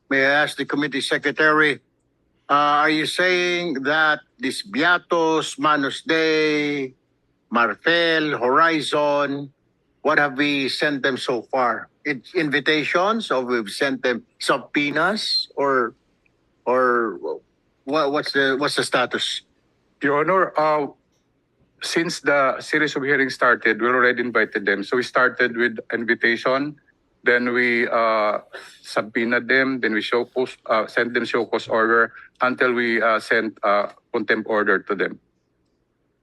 may I ask the committee secretary, are you saying that this Beatos, Manos Day, Marfel, Horizon, what have we sent them so far? It's invitations, or we've sent them subpoenas, or what's the status? Your Honor, since the series of hearings started, we already invited them. So we started with invitation, then we subpoenaed them, then we sent them show cause order until we sent contempt order to them.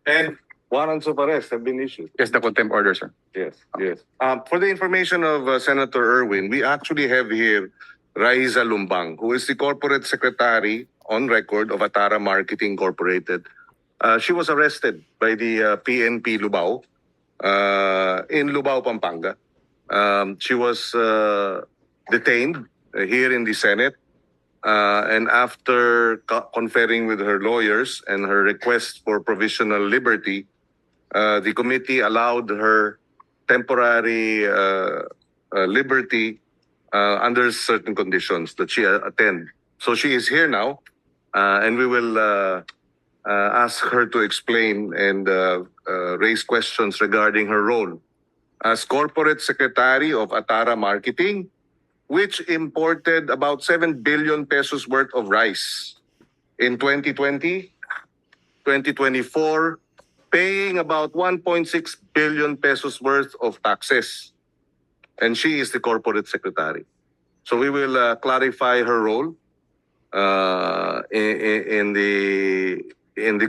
And warrants of arrest have been issued. Yes, the contempt order, sir. Yes, yes. For the information of Senator Erwin, we actually have here Raiza Lumbang, who is the corporate secretary on record of Atara Marketing Incorporated. She was arrested by the PNP Lubao in Lubao, Pampanga. She was detained here in the Senate. And after conferring with her lawyers and her request for provisional liberty, the committee allowed her temporary liberty under certain conditions that she attend. So she is here now, and we will ask her to explain and raise questions regarding her role as corporate secretary of Atara Marketing, which imported about 7 billion pesos worth of rice in 2020, 2024, paying about 1.6 billion pesos worth of taxes. And she is the corporate secretary. So we will clarify her role in the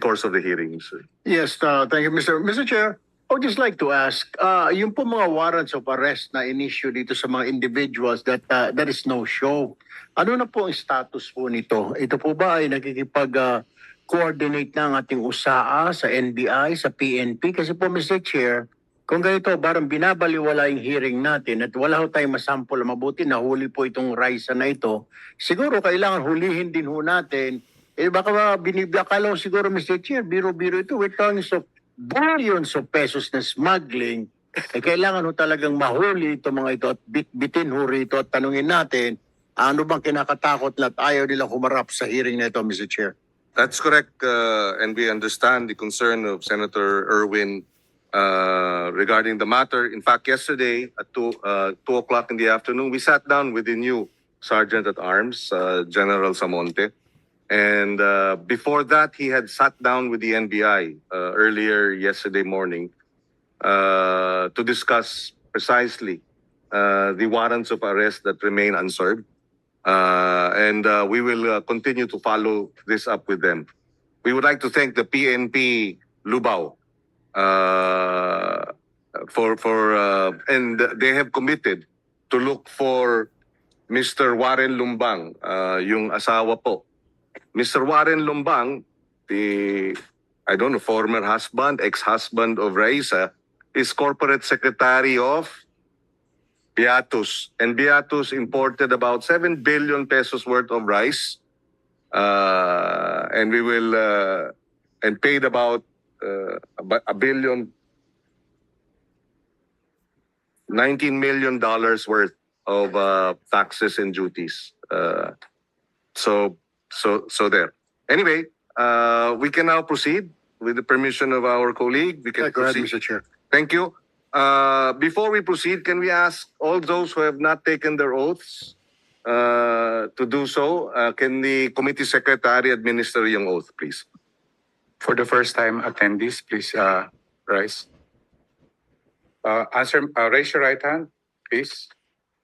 course of the hearings. Yes, thank you, Mr. Chair. I would just like to ask, yung po mga warrants of arrest na in-issue dito sa mga individuals that is no show. Ano na po ang status po nito? Ito po ba ay nakikipag-coordinate na ang ating USAA sa NBI, sa PNP? Kasi po, Mr. Chair, kung ganito, parang binabaliwala yung hearing natin at wala ho tayong masample, mabuti na huli po itong Raisa na ito. Siguro kailangan hulihin din ho natin. Baka binibakalaw siguro, Mr. Chair, biro-biro ito. We're talking of billions of pesos na smuggling. Kailangan ho talagang mahuli ito mga ito at bitbitin ho rito at tanungin natin, ano bang kinakatakot na ayaw nilang humarap sa hearing na ito, Mr. Chair? That's correct, and we understand the concern of Senator Erwin regarding the matter. In fact, yesterday at 2 o'clock in the afternoon, we sat down with the new Sergeant at Arms, General Samonte. And before that, he had sat down with the NBI earlier yesterday morning to discuss precisely the warrants of arrest that remain unserved. And we will continue to follow this up with them. We would like to thank the PNP Lubao and they have committed to look for Mr. Warren Lumbang, yung asawa po. Mr. Warren Lumbang, the former husband, ex-husband of Raisa, is corporate secretary of Beatos. And Beatos imported about 7 billion pesos worth of rice. And we will, and paid about $19 million worth of taxes and duties. So there. Anyway, we can now proceed with the permission of our colleague. We can Go ahead, proceed. Mr. Chair. Thank you. Before we proceed, can we ask all those who have not taken their oaths to do so? Can the committee secretary administer yung oath, please? For the first time attendees, please rise. Raise your right hand, please.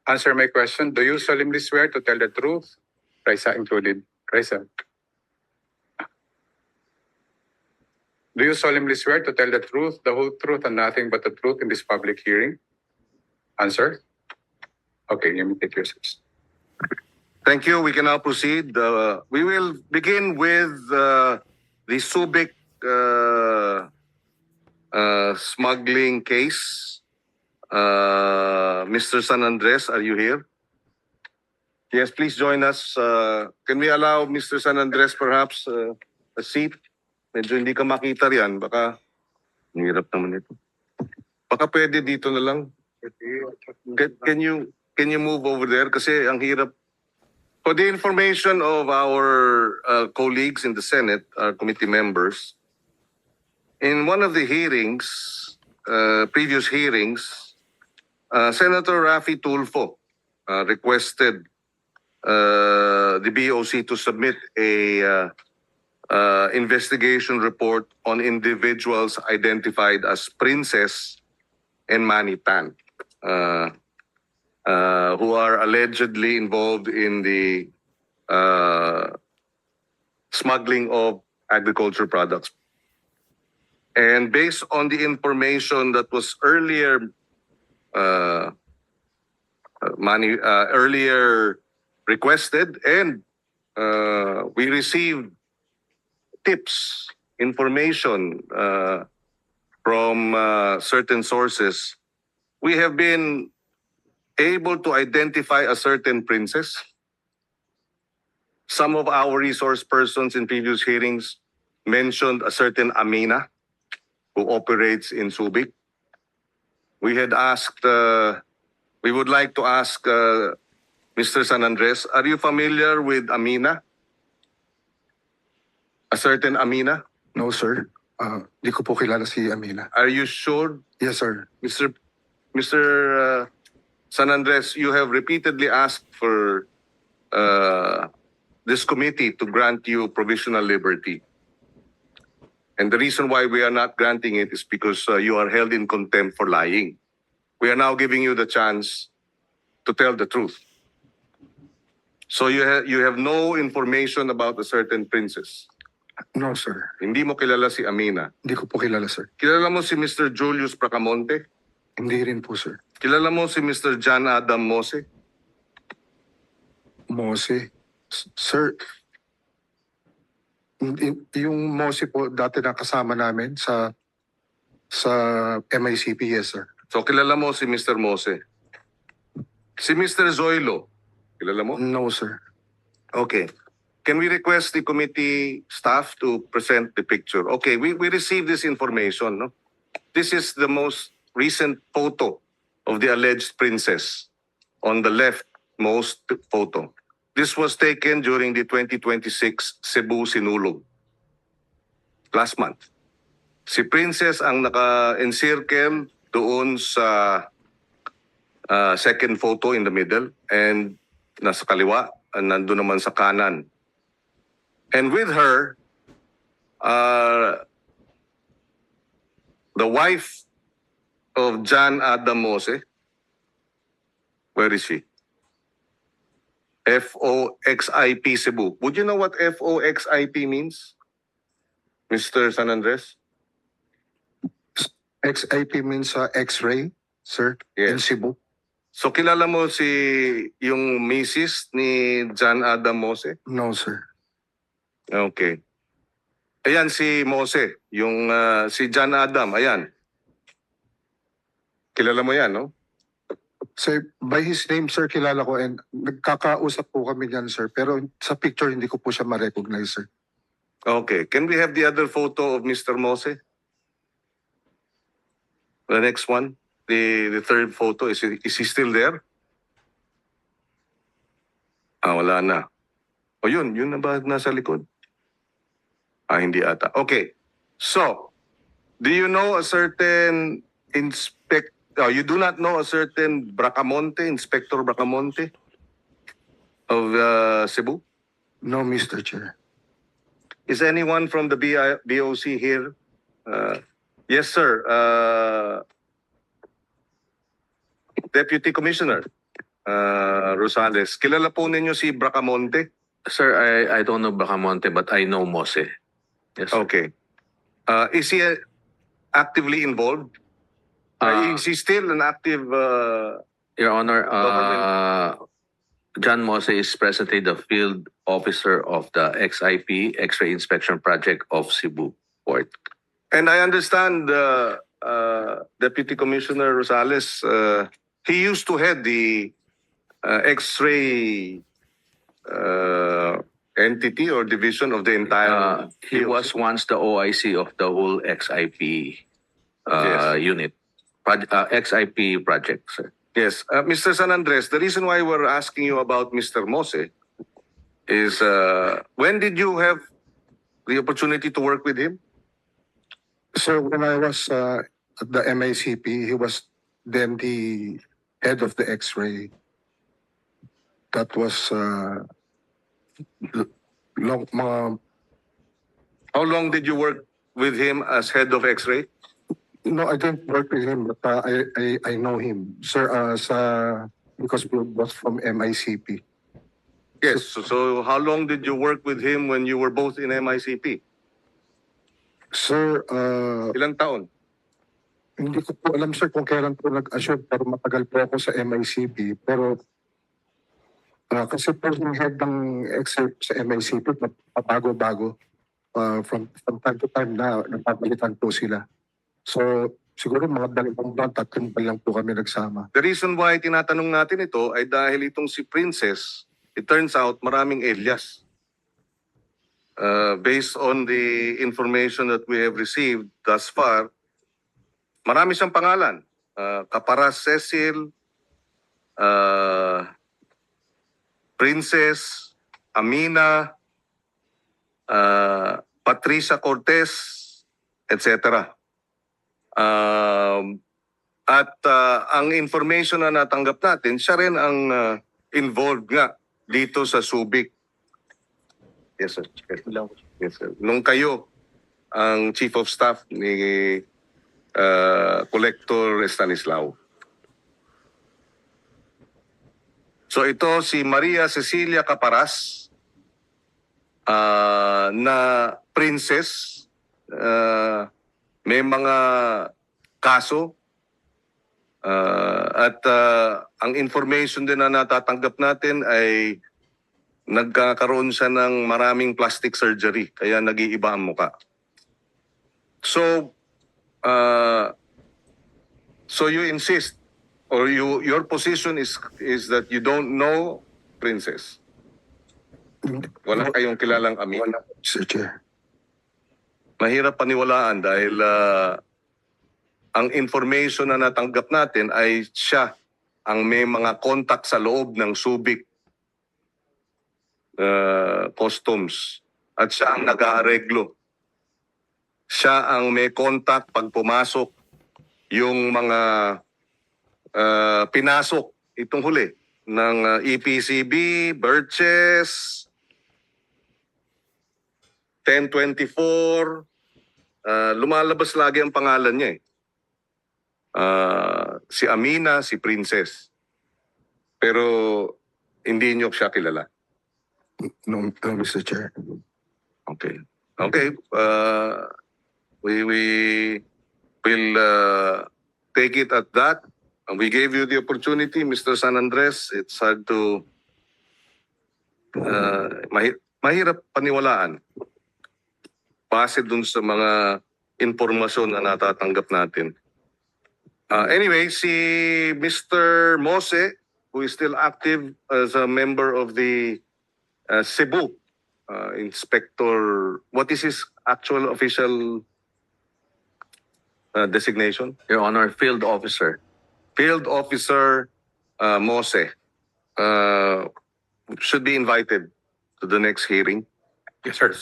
Answer my question. Do you solemnly swear to tell the truth? Raisa included. Raisa. Do you solemnly swear to tell the truth, the whole truth, and nothing but the truth in this public hearing? Answer. Okay, you may take your seats. Thank you. We can now proceed. We will begin with the Subic smuggling case. Mr. San Andres, are you here? Yes, please join us. Can we allow Mr. San Andres perhaps a seat? Medyo hindi ka makita riyan. Baka, ang hirap naman ito. Baka pwede dito na lang. Can you move over there? Kasi ang hirap. For the information of our colleagues in the Senate, our committee members, in one of the hearings, previous hearings, Senator Raffy Tulfo requested the BOC to submit a investigation report on individuals identified as Princess and Manny Tan, who are allegedly involved in the smuggling of agriculture products. And based on the information that was earlier earlier requested, and we received tips, information from certain sources, we have been able to identify a certain princess. Some of our resource persons in previous hearings mentioned a certain Amina who operates in Subic. We had asked, we would like to ask Mr. San Andres, are you familiar with Amina? A certain Amina? No, sir. Di ko po kilala si Amina. Are you sure, Yes, sir. Mr. San Andres, you have repeatedly asked for this committee to grant you provisional liberty. And the reason why we are not granting it is because you are held in contempt for lying. We are now giving you the chance to tell the truth. So you have no information about a certain princess. No, sir. Hindi mo kilala si Amina. Hindi ko po kilala, sir. Kilala mo si Mr. Julius Bracamonte? Hindi rin po, sir. Kilala mo si Mr. John Adam Mose? Mose. Sir, yung Mose po dati nakasama namin sa MICP, yes, sir. So kilala mo si Mr. Mose? Si Mr. Zoilo, kilala mo? No, sir. Okay. Can we request the committee staff to present the picture? Okay, we received this information. No? This is the most recent photo of the alleged princess on the leftmost photo. This was taken during the 2026 Cebu Sinulog last month. Si Princess ang naka-encircle doon sa second photo in the middle, and nasa kaliwa, nandun naman sa kanan. And with her, the wife of John Adam Mose, where is she? FOXIP Cebu. Would you know what FOXIP means, Mr. San Andres? XIP means X-ray, sir. Yes. In Cebu. So kilala mo yung Mrs. ni John Adam Mose? No, sir. Okay. Ayan si Mose, yung si John Adam, ayan. Kilala mo yan, no? Sir, by his name, sir, kilala ko, and nagkakausap po kami niyan, sir. Pero sa picture, hindi ko po siya ma-recognize, sir. Okay. Can we have the other photo of Mr. Mose? The next one, the third photo, is he still there? Wala na. O yun na ba nasa likod? Hindi ata. Okay. So, do you know a certain you do not know a certain Bracamonte, Inspector Bracamonte of Cebu? No, Mr. Chair. Is anyone from the BOC here? Yes, sir. Deputy Commissioner Rosales, kilala po ninyo si Bracamonte? Sir, I don't know Bracamonte, but I know Mose. Yes, sir. Okay. Is he actively involved? Is he still an active... Your Honor, Government. John Mose is presently the field officer of the XIP, X-ray Inspection Project of Cebu Port. And I understand Deputy Commissioner Rosales, he used to head the X-ray entity or division of the entire... He was once the OIC of the whole XIP Yes. unit, XIP project, sir. Yes. Mr. San Andres, the reason why we're asking you about Mr. Mose is when did you have the opportunity to work with him? So when I was at the MICP, he was then the head of the X-ray. That was long, mga, How long did you work with him as head of X-ray? no, I didn't work with him, but I know him, sir, because we was from MICP. Yes. So how long did you work with him when you were both in MICP? Sir, Ilang taon? hindi ko po alam, sir, kung kailan po nag-assure, pero matagal po ako sa MICP. Pero kasi po yung head ng X-ray sa MICP, pabago-bago. From time to time na napapalitan po sila. So, siguro mga 2 buwan, 3 buwan lang po kami nagsama. The reason why tinatanong natin ito ay dahil itong si Princess, it turns out maraming alias. Based on the information that we have received thus far, marami siyang pangalan. Caparas Cecil, Princess, Amina, Patricia Cortez, etc. At ang information na natanggap natin, siya rin ang involved nga dito sa Subic. Yes, sir. Yes, sir. Nung kayo, ang Chief of Staff ni Collector Stanislao. So ito si Maria Cecilia Caparas, na princess, may mga kaso, at ang information din na natatanggap natin ay nagkakaroon siya ng maraming plastic surgery, kaya nag-iiba ang muka. So, so you insist, or your position is that you don't know Princess. Wala kayong kilalang Amina. Wala po, Sir Chair. Mahirap paniwalaan dahil ang information na natanggap natin ay siya ang may mga contact sa loob ng Subic Customs at siya ang nag-aareglo. Siya ang may contact pag pumasok yung mga pinasok itong huli ng EPCB, Birches, 1024, lumalabas lagi ang pangalan niya eh. Si Amina, si Princess. Pero hindi niyo siya kilala. No, Mr. Chair. Okay. Okay. We will take it at that. We gave you the opportunity, Mr. San Andres. It's hard to mahirap paniwalaan base dun sa mga impormasyon na natatanggap natin. Anyway, si Mr. Mose, who is still active as a member of the Cebu Inspector, what is his actual official designation? Your Honor, field officer. Field Officer Mose should be invited to the next hearing. Yes, sir.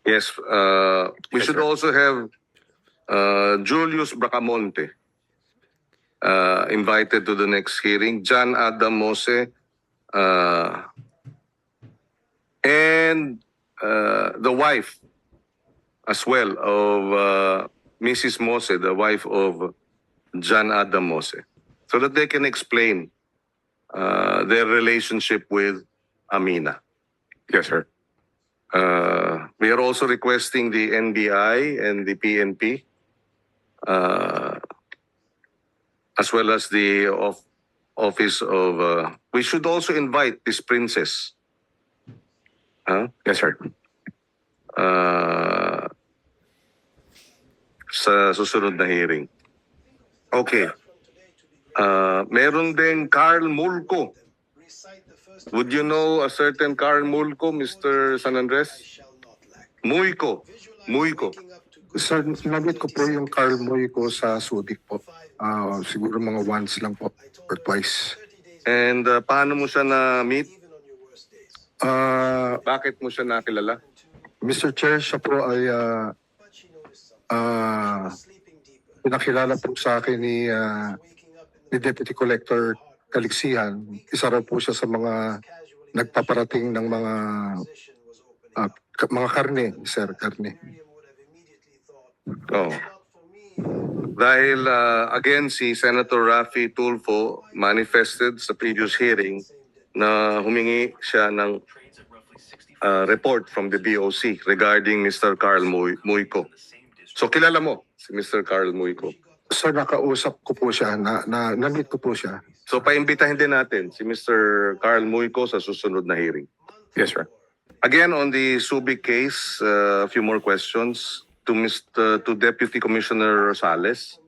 Yes, we Yes, should sir. also have Julius Bracamonte invited to the next hearing. John Adam Mose and the wife as well of Mrs. Mose, the wife of John Adam Mose, so that they can explain their relationship with Amina. Yes, sir. We are also requesting the NBI and the PNP, as well as the office of. We should also invite this princess. Yes, sir. Sa susunod na hearing. Okay. Meron din Carl Mulco. Would you know a certain Carl Mulco, Mr. San Andres? Mulco. Mulco. Sir, nabit ko po yung Carl Moy ko sa Subic po. Siguro mga once lang po or twice. And paano mo siya na-meet? Ah, Bakit mo siya nakilala? Mr. Chair, siya po ay pinakilala po sa akin ni Deputy Collector Kaliksihan. Isa raw po siya sa mga nagpaparating ng mga karne, sir, karne. Oh. Dahil again si Senator Raffy Tulfo manifested sa previous hearing na humingi siya ng report from the BOC regarding Mr. Carl Muyco. So kilala mo si Mr. Carl Muyco. Sir, nakausap ko po siya, na-meet ko po siya. So paimbitahin din natin si Mr. Carl Muyco sa susunod na hearing. Yes, sir. Again, on the Subic case, a few more questions to Deputy Commissioner Rosales.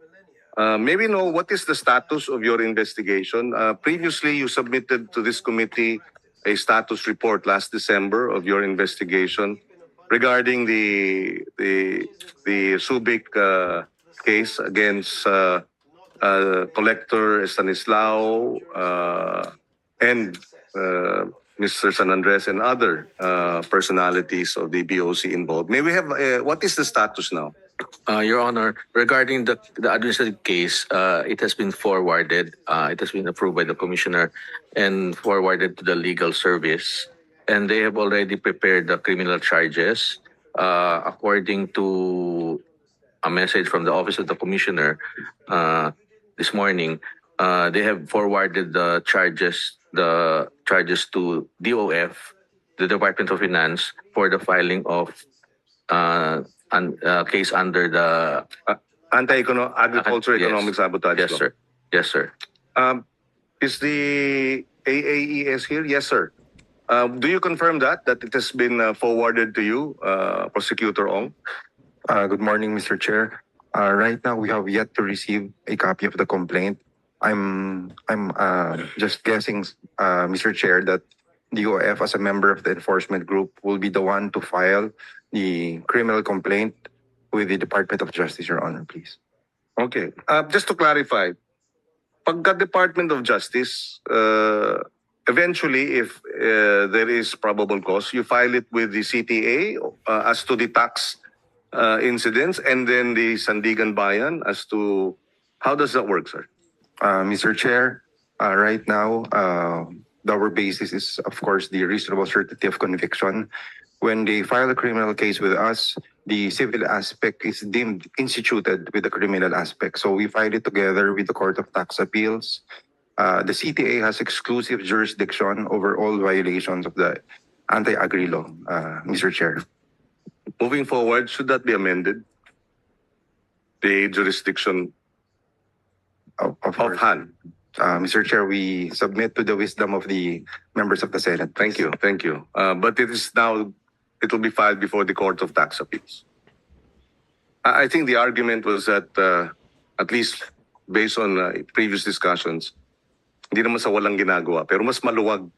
May we know what is the status of your investigation? Previously, you submitted to this committee a status report last December of your investigation regarding the Subic case against Collector Stanislao and Mr. San Andres and other personalities of the BOC involved. May we have, what is the status now? Your Honor, regarding the administrative case, it has been forwarded. It has been approved by the Commissioner and forwarded to the legal service. And they have already prepared the criminal charges. According to a message from the Office of the Commissioner this morning, they have forwarded the charges to DOF, the Department of Finance, for the filing of case under the Agriculture yes. Economic Sabotage yes, Law. sir. Yes, sir. Is the AAES here? Yes, sir. Do you confirm that it has been forwarded to you, Prosecutor Ong? Good morning, Mr. Chair. Right now, we have yet to receive a copy of the complaint. I'm just guessing, Mr. Chair, that DOF, as a member of the enforcement group, will be the one to file the criminal complaint with the Department of Justice, Your Honor, please. Okay. Just to clarify, pagka Department of Justice, eventually, if there is probable cause, you file it with the CTA as to the tax incidents, and then the Sandigan Bayan as to how does that work, sir? Mr. Chair, right now, our basis is, of course, the reasonable certainty of conviction. When they file a criminal case with us, the civil aspect is deemed instituted with the criminal aspect. So we file it together with the Court of Tax Appeals. The CTA has exclusive jurisdiction over all violations of the anti-agri law, Mr. Chair. Moving forward, should that be amended? The jurisdiction Of of course. Han. Mr. Chair, we submit to the wisdom of the members of the Senate. Thank you. But it will be filed before the Court of Tax Appeals. I think the argument was that, at least based on previous discussions, hindi naman sa walang ginagawa, pero mas maluwag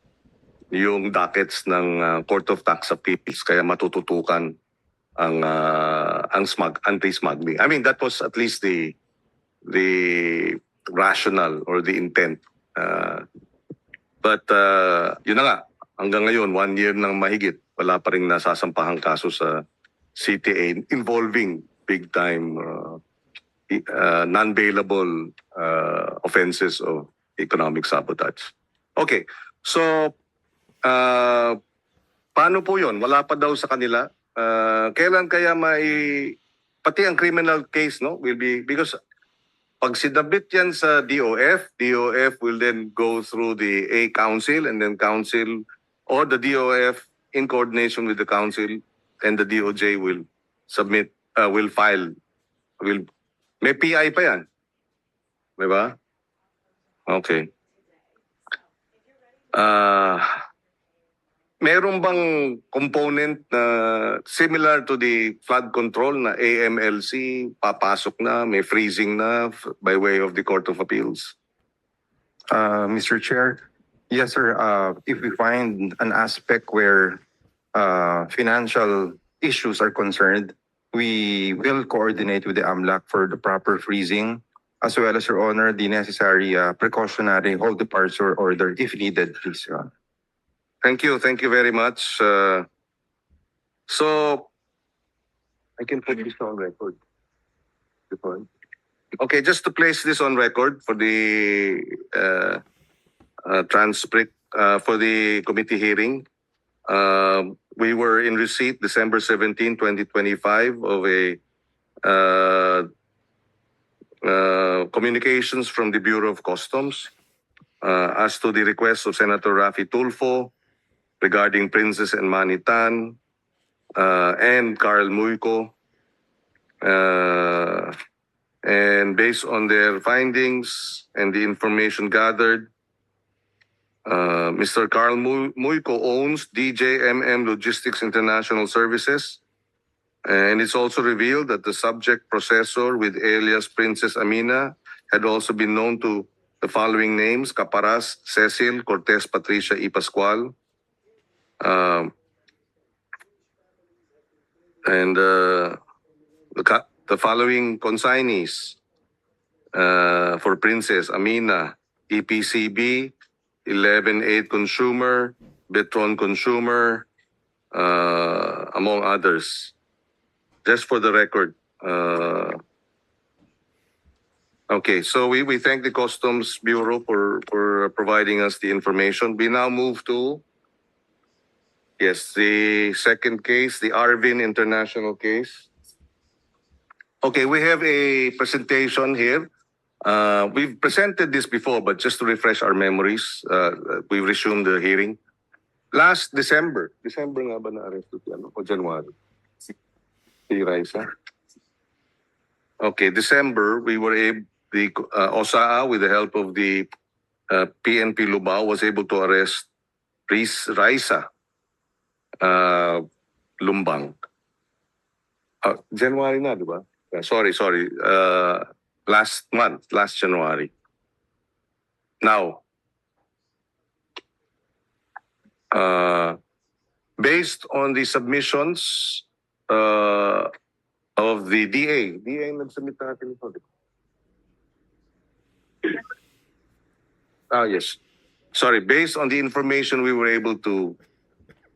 yung dockets ng Court of Tax Appeals, kaya matututukan ang anti-smuggling. I mean, that was at least the rational or the intent. But yun na nga, hanggang ngayon, 1 year nang mahigit, wala pa rin nasasampahang kaso sa CTA involving big-time non-bailable offenses of economic sabotage. Okay, so paano po yun? Wala pa daw sa kanila. Kailan kaya pati ang criminal case, no, will be, because pag sinabit yan sa DOF will then go through the A Council, and then Council or the DOF in coordination with the Council and the DOJ will submit, will file, may PI pa yan. Diba? Okay. Meron bang component na similar to the flood control na AMLC, papasok na, may freezing na by way of the Court of Appeals? Mr. Chair, yes, sir. If we find an aspect where financial issues are concerned, we will coordinate with the AMLAC for the proper freezing as well as, Your Honor, the necessary precautionary hold departure order if needed, please, Your Honor. Thank you. Thank you very much. So, I can put this on record. Okay, just to place this on record for the transcript for the committee hearing. We were in receipt December 17, 2025 of a communications from the Bureau of Customs as to the request of Senator Raffy Tulfo regarding Princess and Manny Tan and Carl Muyco. And based on their findings and the information gathered, Mr. Carl Muyco owns DJMM Logistics International Services, and it's also revealed that the subject processor with alias Princess Amina had also been known to the following names: Caparas, Cecil, Cortez, Patricia, E. Pascual. And the following consignees for Princess Amina: EPCB, 11-8 Consumer, Betron Consumer, among others. Just for the record. Okay, so we thank the Customs Bureau for providing us the information. We now move to, yes, the second case, the Arvin International case. Okay, we have a presentation here. We've presented this before, but just to refresh our memories, we resumed the hearing. Last December nga ba na-arresto si ano? O January? Si Raisa? Okay, December, we were able, the OSAA, with the help of the PNP Lubao, was able to arrest Raisa Lumbang. January na, di ba? Sorry. Last month, last January. Now, based on the submissions of the DA nag-submit natin ito. Yes. Sorry, based on the information we were able to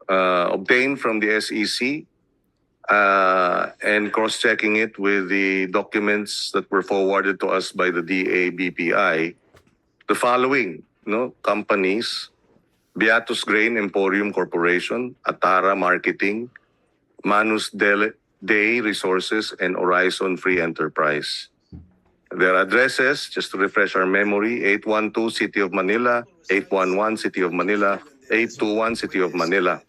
obtain from the SEC, and cross-checking it with the documents that were forwarded to us by the DA BPI, the following companies: Beatus Grain Emporium Corporation, Atara Marketing, Manus Day Resources, and Horizon Free Enterprise. Their addresses, just to refresh our memory: 812 City of Manila, 811 City of Manila, 821 City of Manila.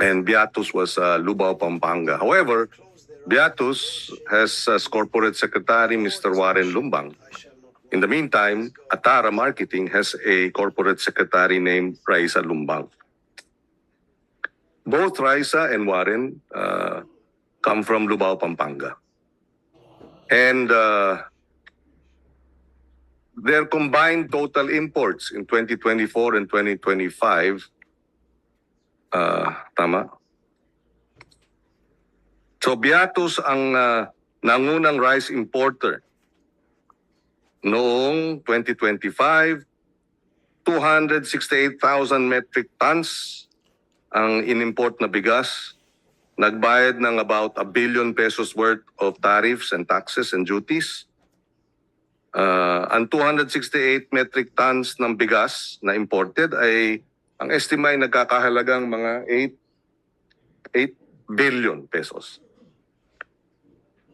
And Beatus was Lubao, Pampanga. However, Beatus has as corporate secretary Mr. Warren Lumbang. In the meantime, Atara Marketing has a corporate secretary named Raisa Lumbang. Both Raisa and Warren come from Lubao, Pampanga. And their combined total imports in 2024 and 2025, tama? So Beatus ang nangunang rice importer. Noong 2025, 268,000 metric tons ang inimport na bigas. Nagbayad ng about 1 billion pesos worth of tariffs and taxes and duties. Ang 268 metric tons ng bigas na imported ay ang estimate nagkakahalagang mga 8 billion pesos.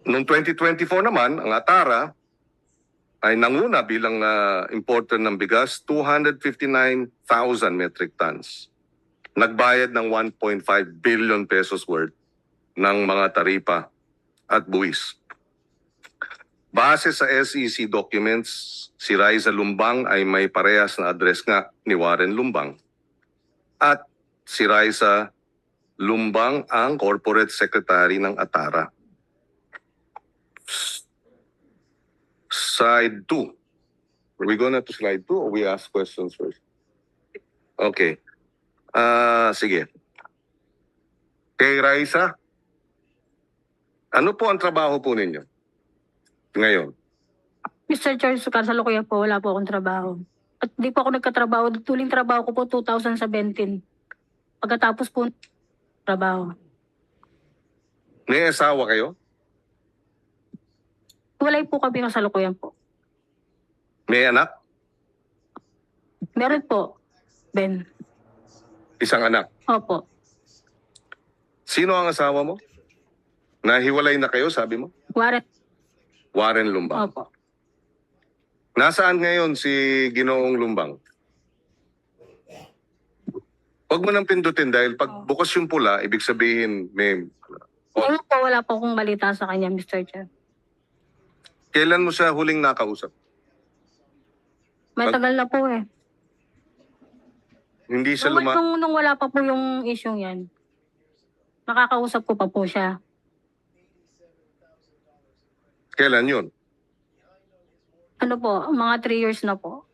Noong 2024 naman, ang Atara ay nanguna bilang importer ng bigas, 259,000 metric tons. Nagbayad ng 1.5 billion pesos worth ng mga taripa at buwis. Base sa SEC documents, si Raisa Lumbang ay may parehas na address nga ni Warren Lumbang. At si Raisa Lumbang ang corporate secretary ng Atara. Slide 2. Are we going to slide 2 or we ask questions first? Okay. Sige. Kay Raisa, ano po ang trabaho po ninyo ngayon? Mr. Charles, kasalukuyan po, wala po akong trabaho. At di po ako nagkatrabaho. Tuling trabaho ko po 2017. Pagkatapos po trabaho. May asawa kayo? Walay po kami kasalukuyan po. May anak? Meron po, Ben. Isang anak? Opo. Sino ang asawa mo? Nahiwalay na kayo, sabi mo? Warren. Warren Lumbang. Opo. Nasaan ngayon si Ginoong Lumbang? Huwag mo nang pindutin dahil pag bukas yung pula, ibig sabihin may... Ngayon po, wala po akong balita sa kanya, Mr. Chair. Kailan mo siya huling nakausap? Matagal na po eh. Hindi siya Nung wala pa po yung isyong yan, nakakausap ko pa po siya. Kailan yun? Ano po, mga 3 years na po.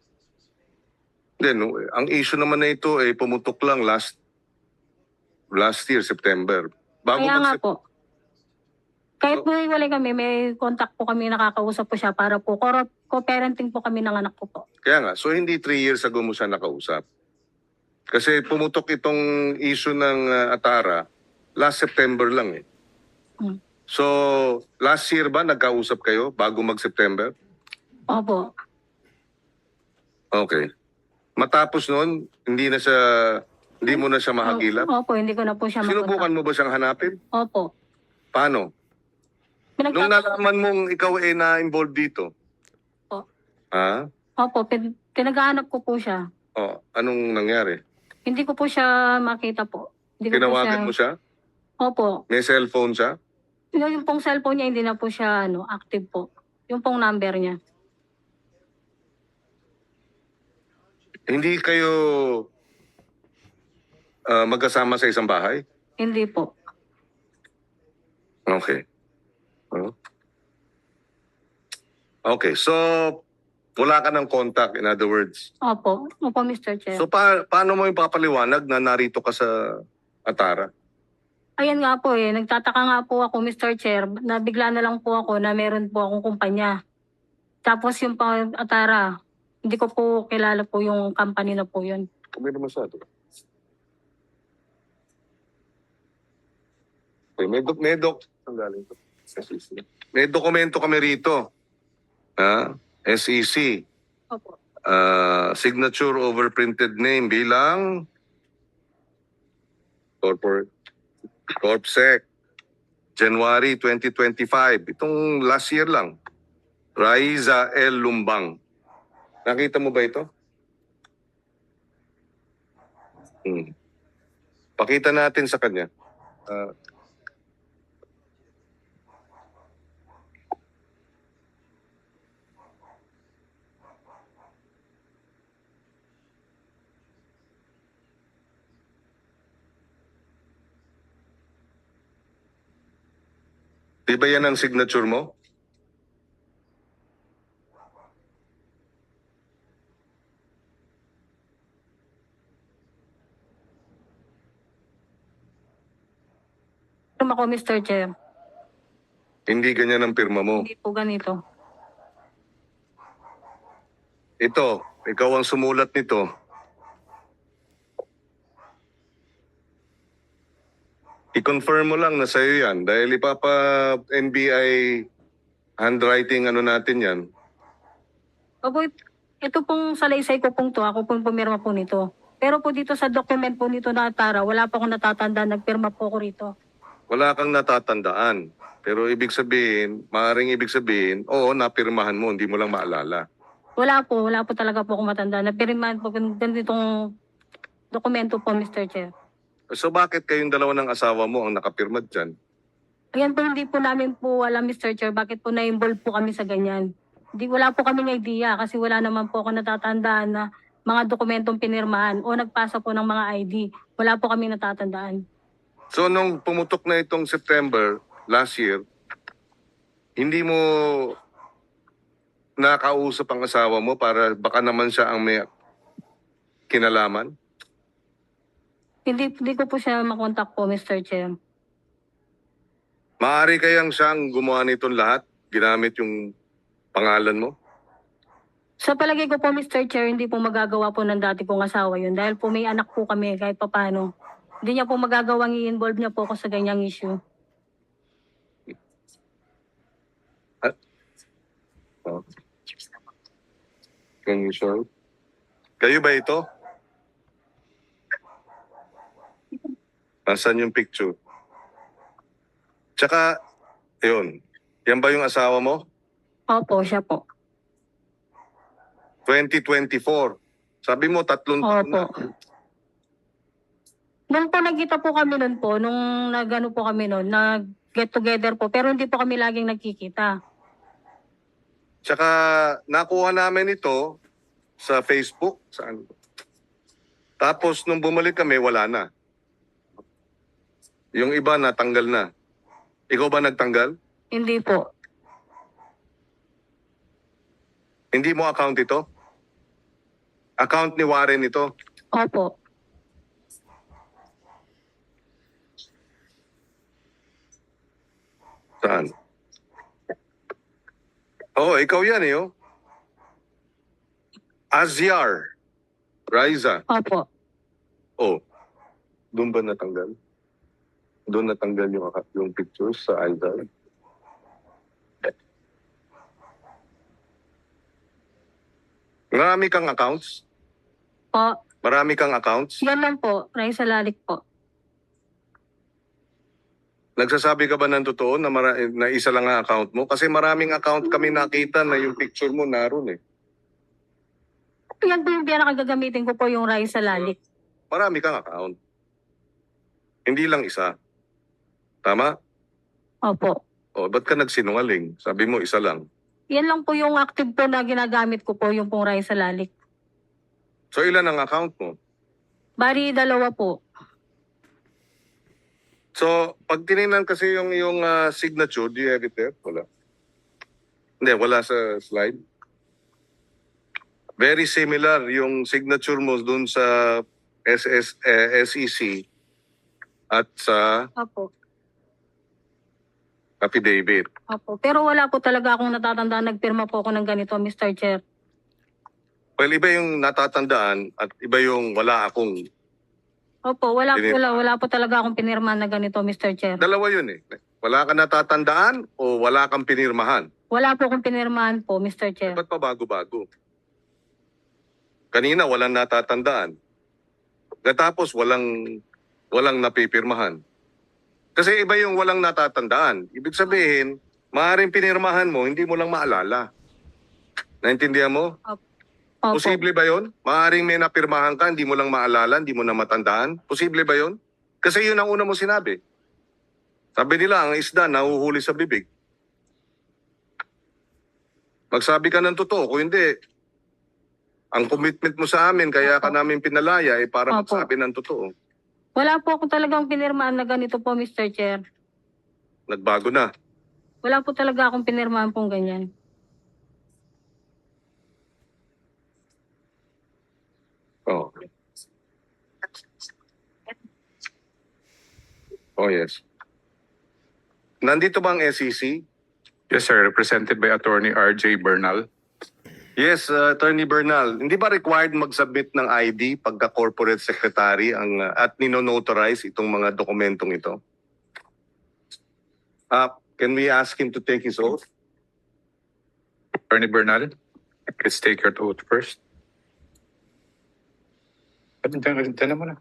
Then, ang issue naman na ito ay pumutok lang last year, September. Kaya nga po. Kahit po iwalay kami, may contact po kami, nakakausap po siya para po co-parenting po kami ng anak ko po. Kaya nga, so hindi 3 years ago mo siya nakausap. Kasi pumutok itong issue ng Atara last September lang eh. Hmm. So, last year ba nagkausap kayo bago mag-September? Opo. Okay. Matapos noon, hindi mo na siya mahagilap? Opo, hindi ko na po siya Sinubukan mo ba siyang hanapin? Opo. Paano? Nung nalaman mong ikaw ay na-involved dito? Opo. Ha? Opo, pinaghahanap ko po siya. Oh, anong nangyari? Hindi ko po siya makita po. Hindi ko Tinawagan mo siya? Opo. May cellphone siya? Yung pong cellphone niya, hindi na po siya active po. Yung pong number niya. Hindi kayo magkasama sa isang bahay? Hindi po. Okay. Oh. Okay, so wala ka ng contact, in other words. Opo. Opo, Mr. Chair. So paano mo yung papaliwanag na narito ka sa Atara? Ayan nga po eh. Nagtataka nga po ako, Mr. Chair. Nabigla na lang po ako na meron po akong kumpanya. Tapos yung pang Atara, hindi ko po kilala po yung company na po yun. Kami naman sa ito. Okay, may dokumento kami rito. SEC. Opo. Signature over printed name bilang Corpsec. January 2025. Itong last year lang. Raiza L. Lumbang. Nakita mo ba ito? Pakita natin sa kanya. Di ba yan ang signature mo? Ako, Mr. Chair. Hindi ganyan ang pirma mo. Hindi po ganito. Ito, ikaw ang sumulat nito. I-confirm mo lang na sa'yo yan dahil NBI handwriting natin yan. Opo, ito pong salaysay ko pong to, ako pong pumirma po nito. Pero po dito sa document po nito na Atara, wala pa akong natatanda, nagpirma po ako rito. Wala kang natatandaan. Pero maaaring ibig sabihin, oo, napirmahan mo, hindi mo lang maalala. Wala po talaga po akong matanda. Napirmahan po ganitong dokumento po, Mr. Chair. So bakit kayong dalawa ng asawa mo ang nakapirma dyan? Ayan po, hindi po namin po alam, Mr. Chair, bakit po na-involve po kami sa ganyan. Wala po kami ng idea kasi wala naman po ako natatandaan na mga dokumentong pinirmahan o nagpasa po ng mga ID. Wala po kami natatandaan. So nung pumutok na itong September last year, hindi mo nakausap ang asawa mo para baka naman siya ang may kinalaman? Hindi ko po siya makontak po, Mr. Chair. Maaari kayang siyang gumawa nitong lahat? Ginamit yung pangalan mo? Sa palagay ko po, Mr. Chair, hindi po magagawa po ng dati pong asawa yun. Dahil po may anak po kami kahit papano. Hindi niya po magagawang i-involve niya po ako sa ganyang issue. Can you show? Kayo ba ito? Nasaan yung picture? Tsaka, yun. Yan ba yung asawa mo? Opo, siya po. 2024. Sabi mo, 3 taon Opo. na. Nung po nagkita po kami nun po, nung nagano po kami nun, nag-get together po, pero hindi po kami laging nagkikita. Tsaka, nakuha namin ito sa Facebook. Saan? Tapos, nung bumalik kami, wala na. Yung iba, natanggal na. Ikaw ba nagtanggal? Hindi po. Hindi mo account ito? Account ni Warren ito? Opo. Saan? Oo, ikaw yan eh, oh. Azyar. Riza. Opo. Oh. Doon ba natanggal? Doon natanggal yung pictures sa Azyar? Marami kang accounts? Po. Marami kang accounts? Yan lang po. Raisa Lalik po. Nagsasabi ka ba ng totoo na, na isa lang ang account mo? Kasi maraming account kami nakita na yung picture mo naroon eh. Yan po yung pinakagagamitin ko po yung Raisa Lalik. Marami kang account. Hindi lang isa. Tama? Opo. O, ba't ka nagsinungaling? Sabi mo isa lang. Yan lang po yung active po na ginagamit ko po, yung pong Raisa Lalik. So ilan ang account mo? Bali, 2 po. So, pag tinignan kasi yung signature, do you have it there? Wala. Hindi, wala sa slide. Very similar yung signature mo dun sa SEC at sa Opo. affidavit. Opo. Pero wala po talaga akong natatandaan. Nagpirma po ako ng ganito, Mr. Chair. Well, iba yung natatandaan at iba yung wala akong. Opo, wala po talaga akong pinirmahan na ganito, Mr. Chair. Dalawa yun eh. Wala ka natatandaan o wala kang pinirmahan. Wala po akong pinirmahan po, Mr. Chair. Ba't pa bago-bago? Kanina walang natatandaan. Katapos walang napipirmahan. Kasi iba yung walang natatandaan. Ibig sabihin, maaaring pinirmahan mo, hindi mo lang maalala. Naintindihan mo? Opo. Posible ba yun? Maaaring may napirmahan ka, hindi mo lang maalala, hindi mo na matandaan. Posible ba yun? Kasi yun ang una mo sinabi. Sabi nila, ang isda nahuhuli sa bibig. Magsabi ka ng totoo. Kung hindi, ang commitment mo sa amin, kaya ka namin pinalaya, para Opo. magsabi ng totoo. Wala po akong talagang pinirmahan na ganito po, Mr. Chair. Nagbago na. Wala po talaga akong pinirmahan pong ganyan. Oh. Oh, yes. Nandito ba ang SEC? Yes, sir. Represented by Attorney R.J. Bernal. Yes, Attorney Bernal. Hindi ba required mag-submit ng ID pagka corporate secretary at nino-notarize itong mga dokumentong ito? Can we ask him to take his oath? Attorney Bernal, let's take your oath first. Diyan mo na.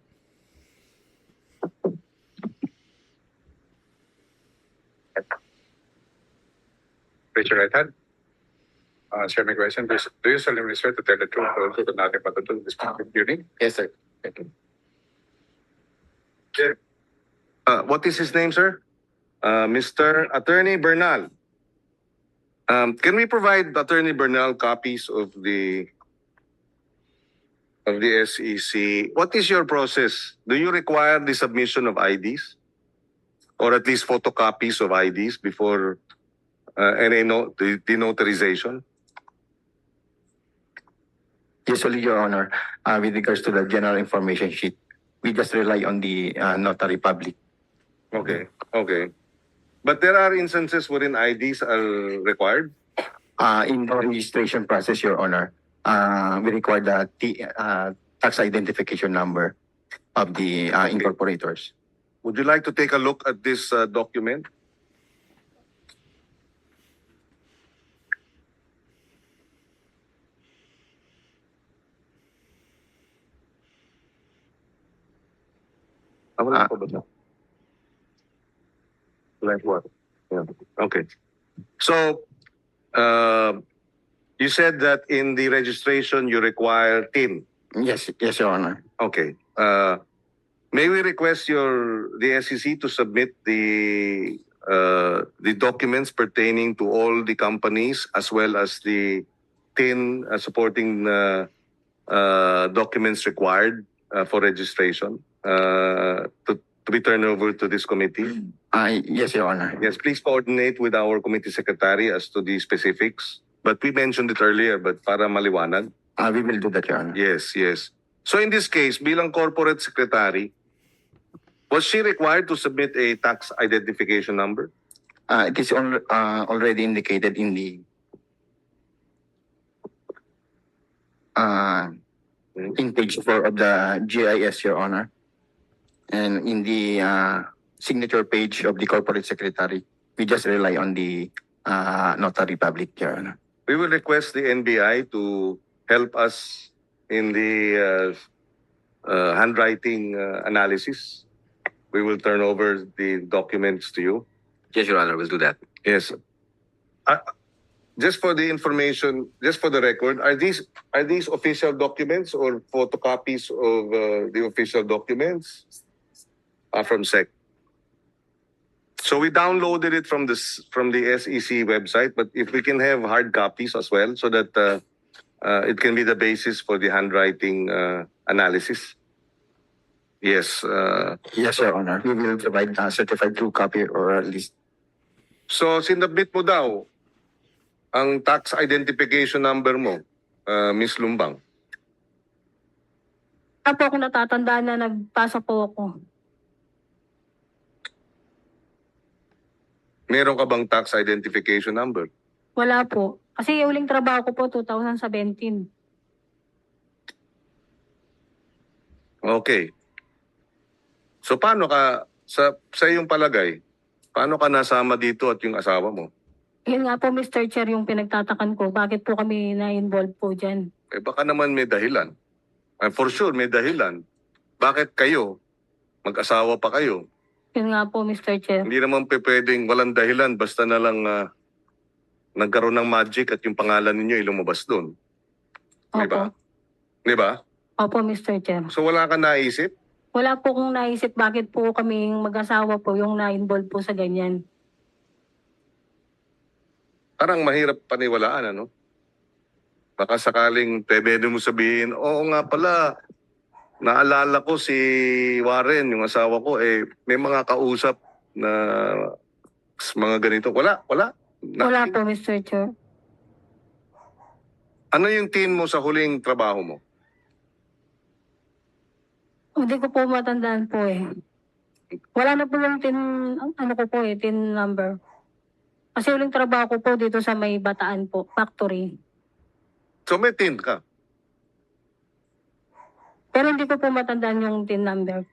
Raise your right hand. Sir, my question is, do you solemnly swear to tell the truth, the whole truth, and nothing but the truth in this hearing? Yes, sir. Thank you. What is his name, sir? Mr. Attorney Bernal. Can we provide Attorney Bernal copies of the SEC? What is your process? Do you require the submission of IDs? Or at least photocopies of IDs before the notarization? Usually, Your Honor, with regards to the general information sheet, we just rely on the notary public. Okay, okay. But there are instances wherein IDs are required? In the registration process, Your Honor, we require the tax identification number of the incorporators. Would you like to take a look at this document? Ah. Like what? Yeah. Okay. So, you said that in the registration you require TIN. Yes, Your Honor. Okay. May we request the SEC to submit the documents pertaining to all the companies as well as the TIN supporting documents required for registration to be turned over to this committee? Yes, Your Honor. Yes, please coordinate with our committee secretary as to the specifics. But we mentioned it earlier, but para maliwanag. We will do that, Your Honor. Yes, yes. So in this case, bilang corporate secretary, was she required to submit a tax identification number? It is already indicated in the in page 4 of the GIS, Your Honor, and in the signature page of the corporate secretary. We just rely on the notary public, Your Honor. We will request the NBI to help us in the handwriting analysis. We will turn over the documents to you. Yes, Your Honor, we'll do that. Yes. Just for the information, just for the record, are these official documents or photocopies of the official documents from SEC? So we downloaded it from the SEC website, but if we can have hard copies as well, so that it can be the basis for the handwriting analysis. Yes. Yes, Your Honor. We will provide a certified true copy or at least. So sinabit mo daw ang tax identification number mo, Miss Lumbang. Wala po ako natatandaan na nagpasa po ako. Meron ka bang tax identification number? Wala po. Kasi yung huling trabaho ko po, 2017. Okay. So paano ka, sa iyong palagay, paano ka nasama dito at yung asawa mo? Yun nga po, Mr. Chair, yung pinagtatakan ko. Bakit po kami na-involve po dyan? Eh baka naman may dahilan. For sure, may dahilan. Bakit kayo? Mag-asawa pa kayo. Yun nga po, Mr. Chair. Hindi naman pwedeng walang dahilan, basta na lang nagkaroon ng magic at yung pangalan ninyo ay lumabas doon. Di ba? Opo. Di ba? Opo, Mr. Chair. So wala ka naisip? Wala po kong naisip bakit po kami mag-asawa po yung na-involve po sa ganyan. Parang mahirap paniwalaan, ano? Baka sakaling pwede mo sabihin, oo nga pala, naalala ko si Warren, yung asawa ko, may mga kausap na mga ganito. Wala. Wala Nothing. po, Mr. Chair. Ano yung teen mo sa huling trabaho mo? Hindi ko po matandaan po eh. Wala na po yung tin number. Kasi huling trabaho ko po dito sa may Bataan po, factory. So may teen ka. Pero hindi ko po matandaan yung tin number.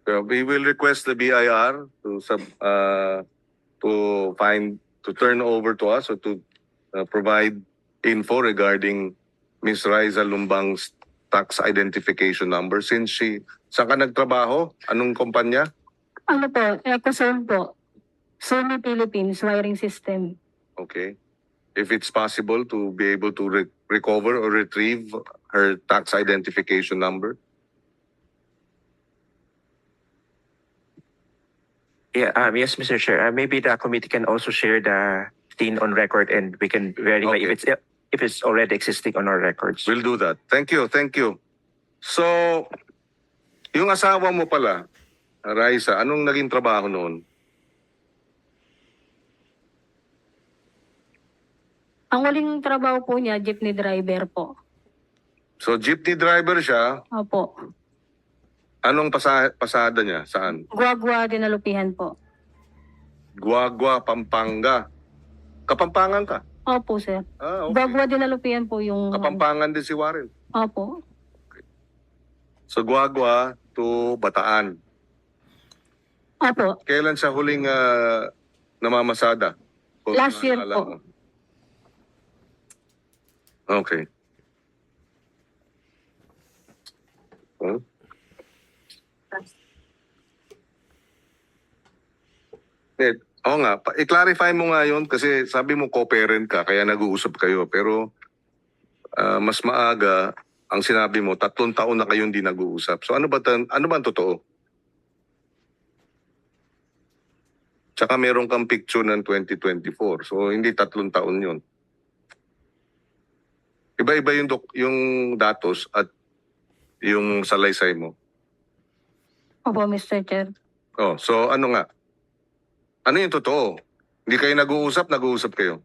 So we will request the BIR to turn over to us or to provide info regarding Ms. Raisa Lumbang's tax identification number. Since saan ka nagtrabaho? Anong kumpanya? Ano po, Ecosol po. Sony Philippines Wiring System. Okay. If it's possible to be able to recover or retrieve her tax identification number. Yeah, yes, Mr. Chair. Maybe the committee can also share the scene on record and we can verify Okay. if it's already existing on our records. We'll do that. Thank you. So, yung asawa mo pala, Raisa, anong naging trabaho noon? Ang huling trabaho po niya, jeepney driver po. So, jeepney driver siya. Opo. Anong pasada niya? Saan? Guagua, dinalupihan po. Guagua, Pampanga. Kapampangan ka? Opo, sir. Ah, okay. Guagua Dinalupian po yung... Kapampangan din si Warren. Opo. So Guagua to Bataan. Opo. Kailan siya huling namamasada? Kung Last year naalala po. mo. Okay. Huh? Oo nga, i-clarify mo nga yun kasi sabi mo co-parent ka kaya nag-uusap kayo pero mas maaga ang sinabi mo 3 taon na kayong hindi nag-uusap. So ano ba ang totoo? Tsaka meron kang picture ng 2024. So hindi 3 taon yun. Iba-iba yung datos at yung salaysay mo. Opo, Mr. Chair. Oh, so ano nga? Ano yung totoo? Hindi kayo nag-uusap kayo?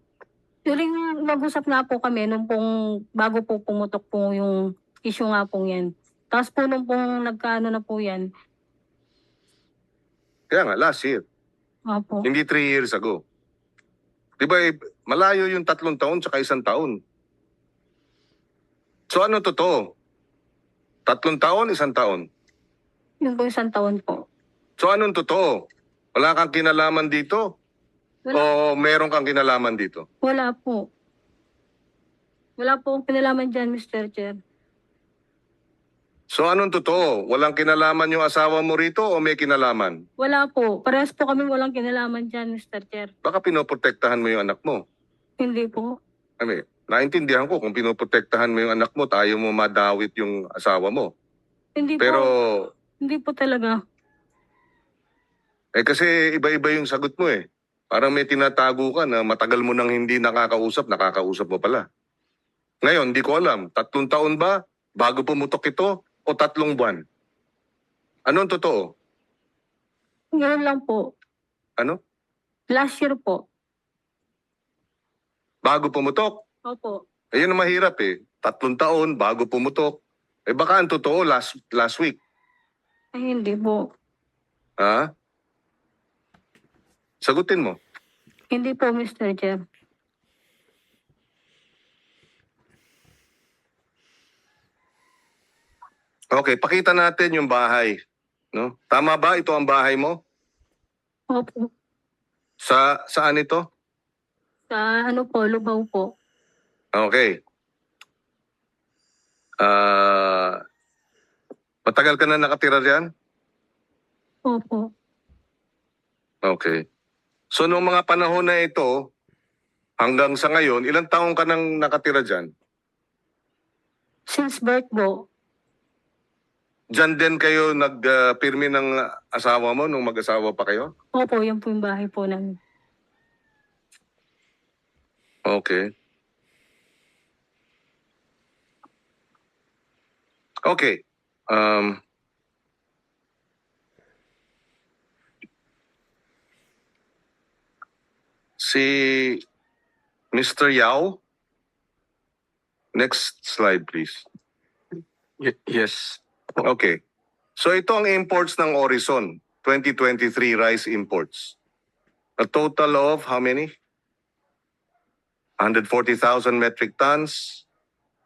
During nag-usap nga po kami nung pong bago po pumutok po yung issue nga po yan. Tapos po nung pong nagkaano na po yan. Kaya nga, last year. Opo. Hindi 3 years ago. Di ba malayo yung 3 taon tsaka 1 taon. So ano totoo? 3 taon, 1 taon? Yun po 1 taon po. So anong totoo? Wala kang kinalaman dito? O meron kang kinalaman dito? Wala po. Wala po akong pinalaman dyan, Mr. Chair. So anong totoo? Walang kinalaman yung asawa mo rito o may kinalaman? Wala po. Parehas po kami walang kinalaman dyan, Mr. Chair. Baka pinoprotektahan mo yung anak mo. Hindi po. I mean, naintindihan ko kung pinoprotektahan mo yung anak mo, tayo mo madawit yung asawa mo. Hindi Pero, po. Hindi po talaga. kasi iba-iba yung sagot mo eh. Parang may tinatago ka na matagal mo nang hindi nakakausap mo pala. Ngayon, di ko alam, 3 taon ba bago pumutok ito o 3 buwan? Anong totoo? Ngayon lang po. Ano? Last year po. Bago pumutok? Opo. Ayun ang mahirap eh. 3 taon bago pumutok. Baka ang totoo last week. Ay, hindi po. Ha? Sagutin mo. Hindi po, Mr. Chair. Okay, pakita natin yung bahay. No? Tama ba ito ang bahay mo? Opo. Saan ito? Sa ano po, Lubao po. Okay. Matagal ka na nakatira diyan? Opo. Okay. So noong mga panahon na ito, hanggang sa ngayon, ilang taong ka nang nakatira diyan? Since birth po. Diyan din kayo nagpirmi ng asawa mo nung mag-asawa pa kayo? Opo, yan po yung bahay po namin. Okay. Okay. Si Mr. Yao. Next slide, please. Yes. Okay. So ito ang imports ng Orison, 2023 rice imports. A total of how many? 140,000 metric tons,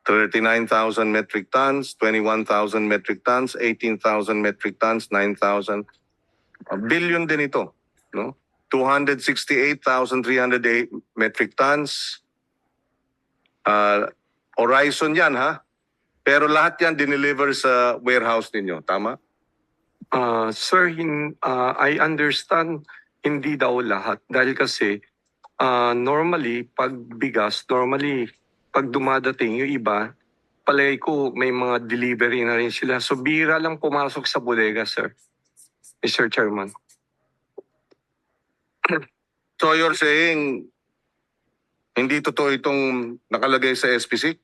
39,000 metric tons, 21,000 metric tons, 18,000 metric tons, 9,000. A billion din ito, no? 268,308 metric tons. Horizon yan, ha? Pero lahat yan dineliver sa warehouse ninyo, tama? Sir, I understand hindi daw lahat dahil kasi normally pag bigas, pag dumadating yung iba, palay ko may mga delivery na rin sila. So bira lang pumasok sa bodega, sir. Mr. Chairman. So you're saying hindi totoo itong nakalagay sa SPC?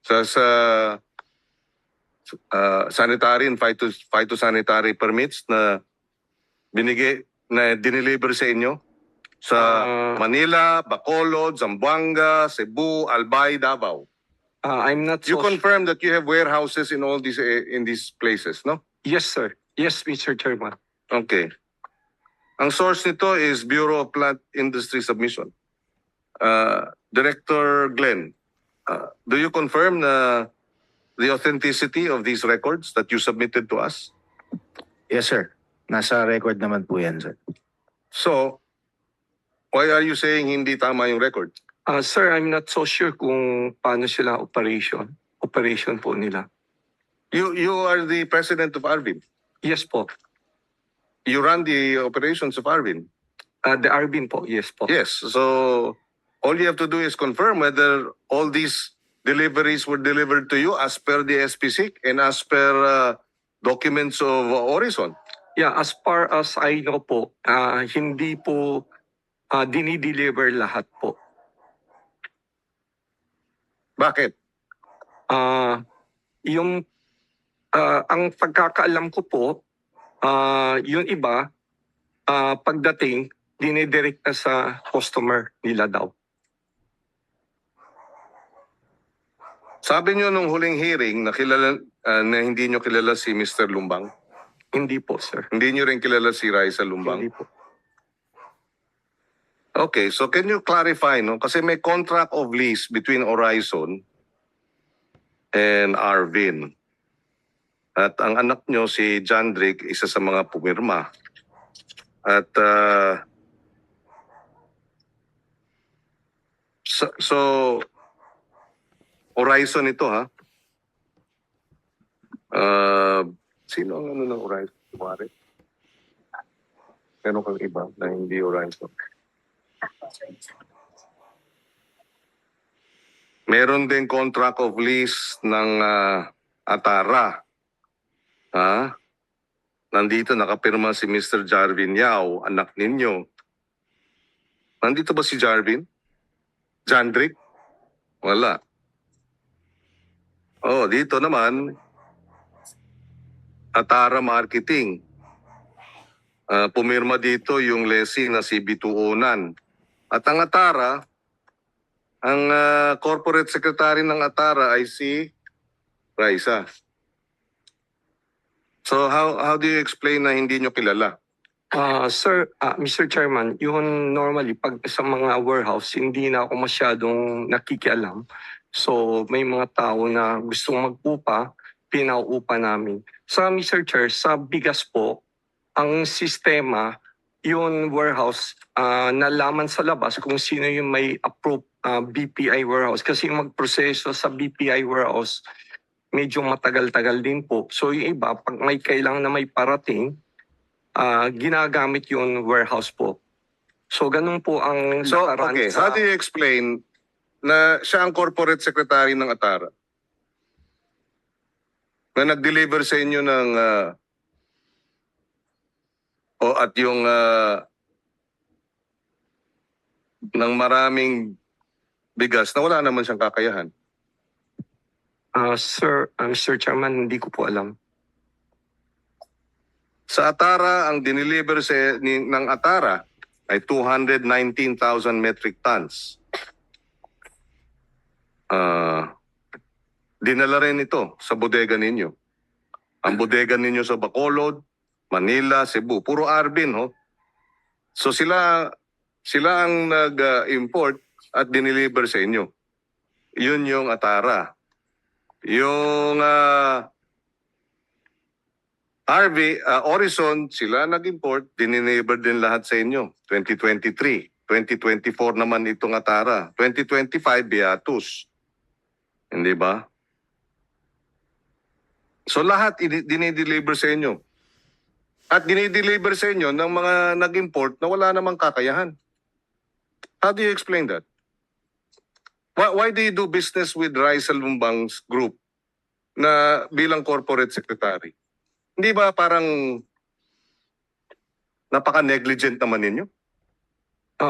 Sa sanitary and phytosanitary permits na dineliver sa inyo sa Manila, Bacolod, Zamboanga, Cebu, Albay, Davao. I'm not You so confirm that you have warehouses in all these places, no? Yes, sir. Yes, Mr. Chairman. Okay. Ang source nito is Bureau of Plant Industry Submission. Director Glenn, do you confirm the authenticity of these records that you submitted to us? Yes, sir. Nasa record naman po yan, sir. So, why are you saying hindi tama yung record? Sir, I'm not so sure kung paano sila operation po nila. You are the president of Arvin. Yes po. You run the operations of Arvin. The Arbin po, yes po. Yes. So, all you have to do is confirm whether all these deliveries were delivered to you as per the SPC and as per documents of Horizon. Yeah, as far as I know po, hindi po dinideliver lahat po. Bakit? Ang pagkakaalam ko po, yung iba, pagdating, dinidirect na sa customer nila daw. Sabi niyo nung huling hearing na na hindi niyo kilala si Mr. Lumbang. Hindi po, sir. Hindi niyo rin kilala si Raisa Lumbang. Hindi po. Okay, so can you clarify, no? Kasi may contract of lease between Horizon and Arvin. At ang anak nyo, si John Drake, isa sa mga pumirma. At so Horizon ito, ha? Sino ang ano ng Horizon? Kumari? Meron kang iba na hindi Horizon. Meron din contract of lease ng Atara. Ha? Nandito nakapirma si Mr. Jarvin Yao, anak ninyo. Nandito ba si Jarvin? Jandrick? Wala. Oh, dito naman Atara Marketing. Pumirma dito yung lessee na si Bitu Onan. At ang Atara, ang corporate secretary ng Atara ay si Raisa. So how do you explain na hindi nyo kilala? Sir, Mr. Chairman, yun normally pag sa mga warehouse, hindi na ako masyadong nakikialam. So may mga tao na gustong mag-upa, pinauupa namin. Sa Mr. Chair, sa bigas po, ang sistema, yun warehouse, nalaman sa labas kung sino yung may approved BPI warehouse. Kasi magproseso sa BPI warehouse, medyo matagal-tagal din po. So yung iba, pag may kailangan na may parating, ginagamit yung warehouse po. So ganun po ang So, nakaraan okay, sa... how do you explain na siya ang corporate secretary ng Atara? Na nag-deliver sa inyo ng at yung ng maraming bigas na wala naman siyang kakayahan. Sir, Mr. Chairman, hindi ko po alam. Sa Atara, ang dineliver ng Atara ay 219,000 metric tons. Dinala rin ito sa bodega ninyo. Ang bodega ninyo sa Bacolod, Manila, Cebu, puro Arvin, ho. So sila ang nag-import at dineliver sa inyo. Yun yung Atara. Yung Horizon, sila nag-import, dineliver din lahat sa inyo. 2023. 2024 naman itong Atara. 2025, Beatus. Hindi ba? So lahat dinideliver sa inyo. At dinideliver sa inyo ng mga nag-import na wala namang kakayahan. How do you explain that? Why do you do business with Raisa Lumbang's group na bilang corporate secretary? Hindi ba parang napaka-negligent naman ninyo?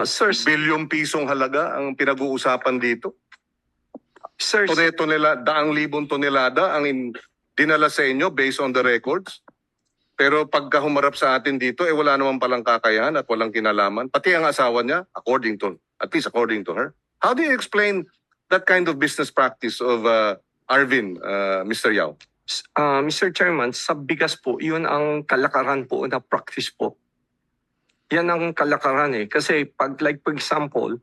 Sir, Bilyong pisong halaga ang pinag-uusapan dito. sir, Daang libong tonelada ang dinala sa inyo based on the records. Pero pagka humarap sa atin dito, wala naman palang kakayahan at walang kinalaman. Pati ang asawa niya, at least according to her. How do you explain that kind of business practice of Arvin, Mr. Yao? Mr. Chairman, sa bigas po, yun ang kalakaran po na practice po. Yan ang kalakaran eh. Kasi pag like for example,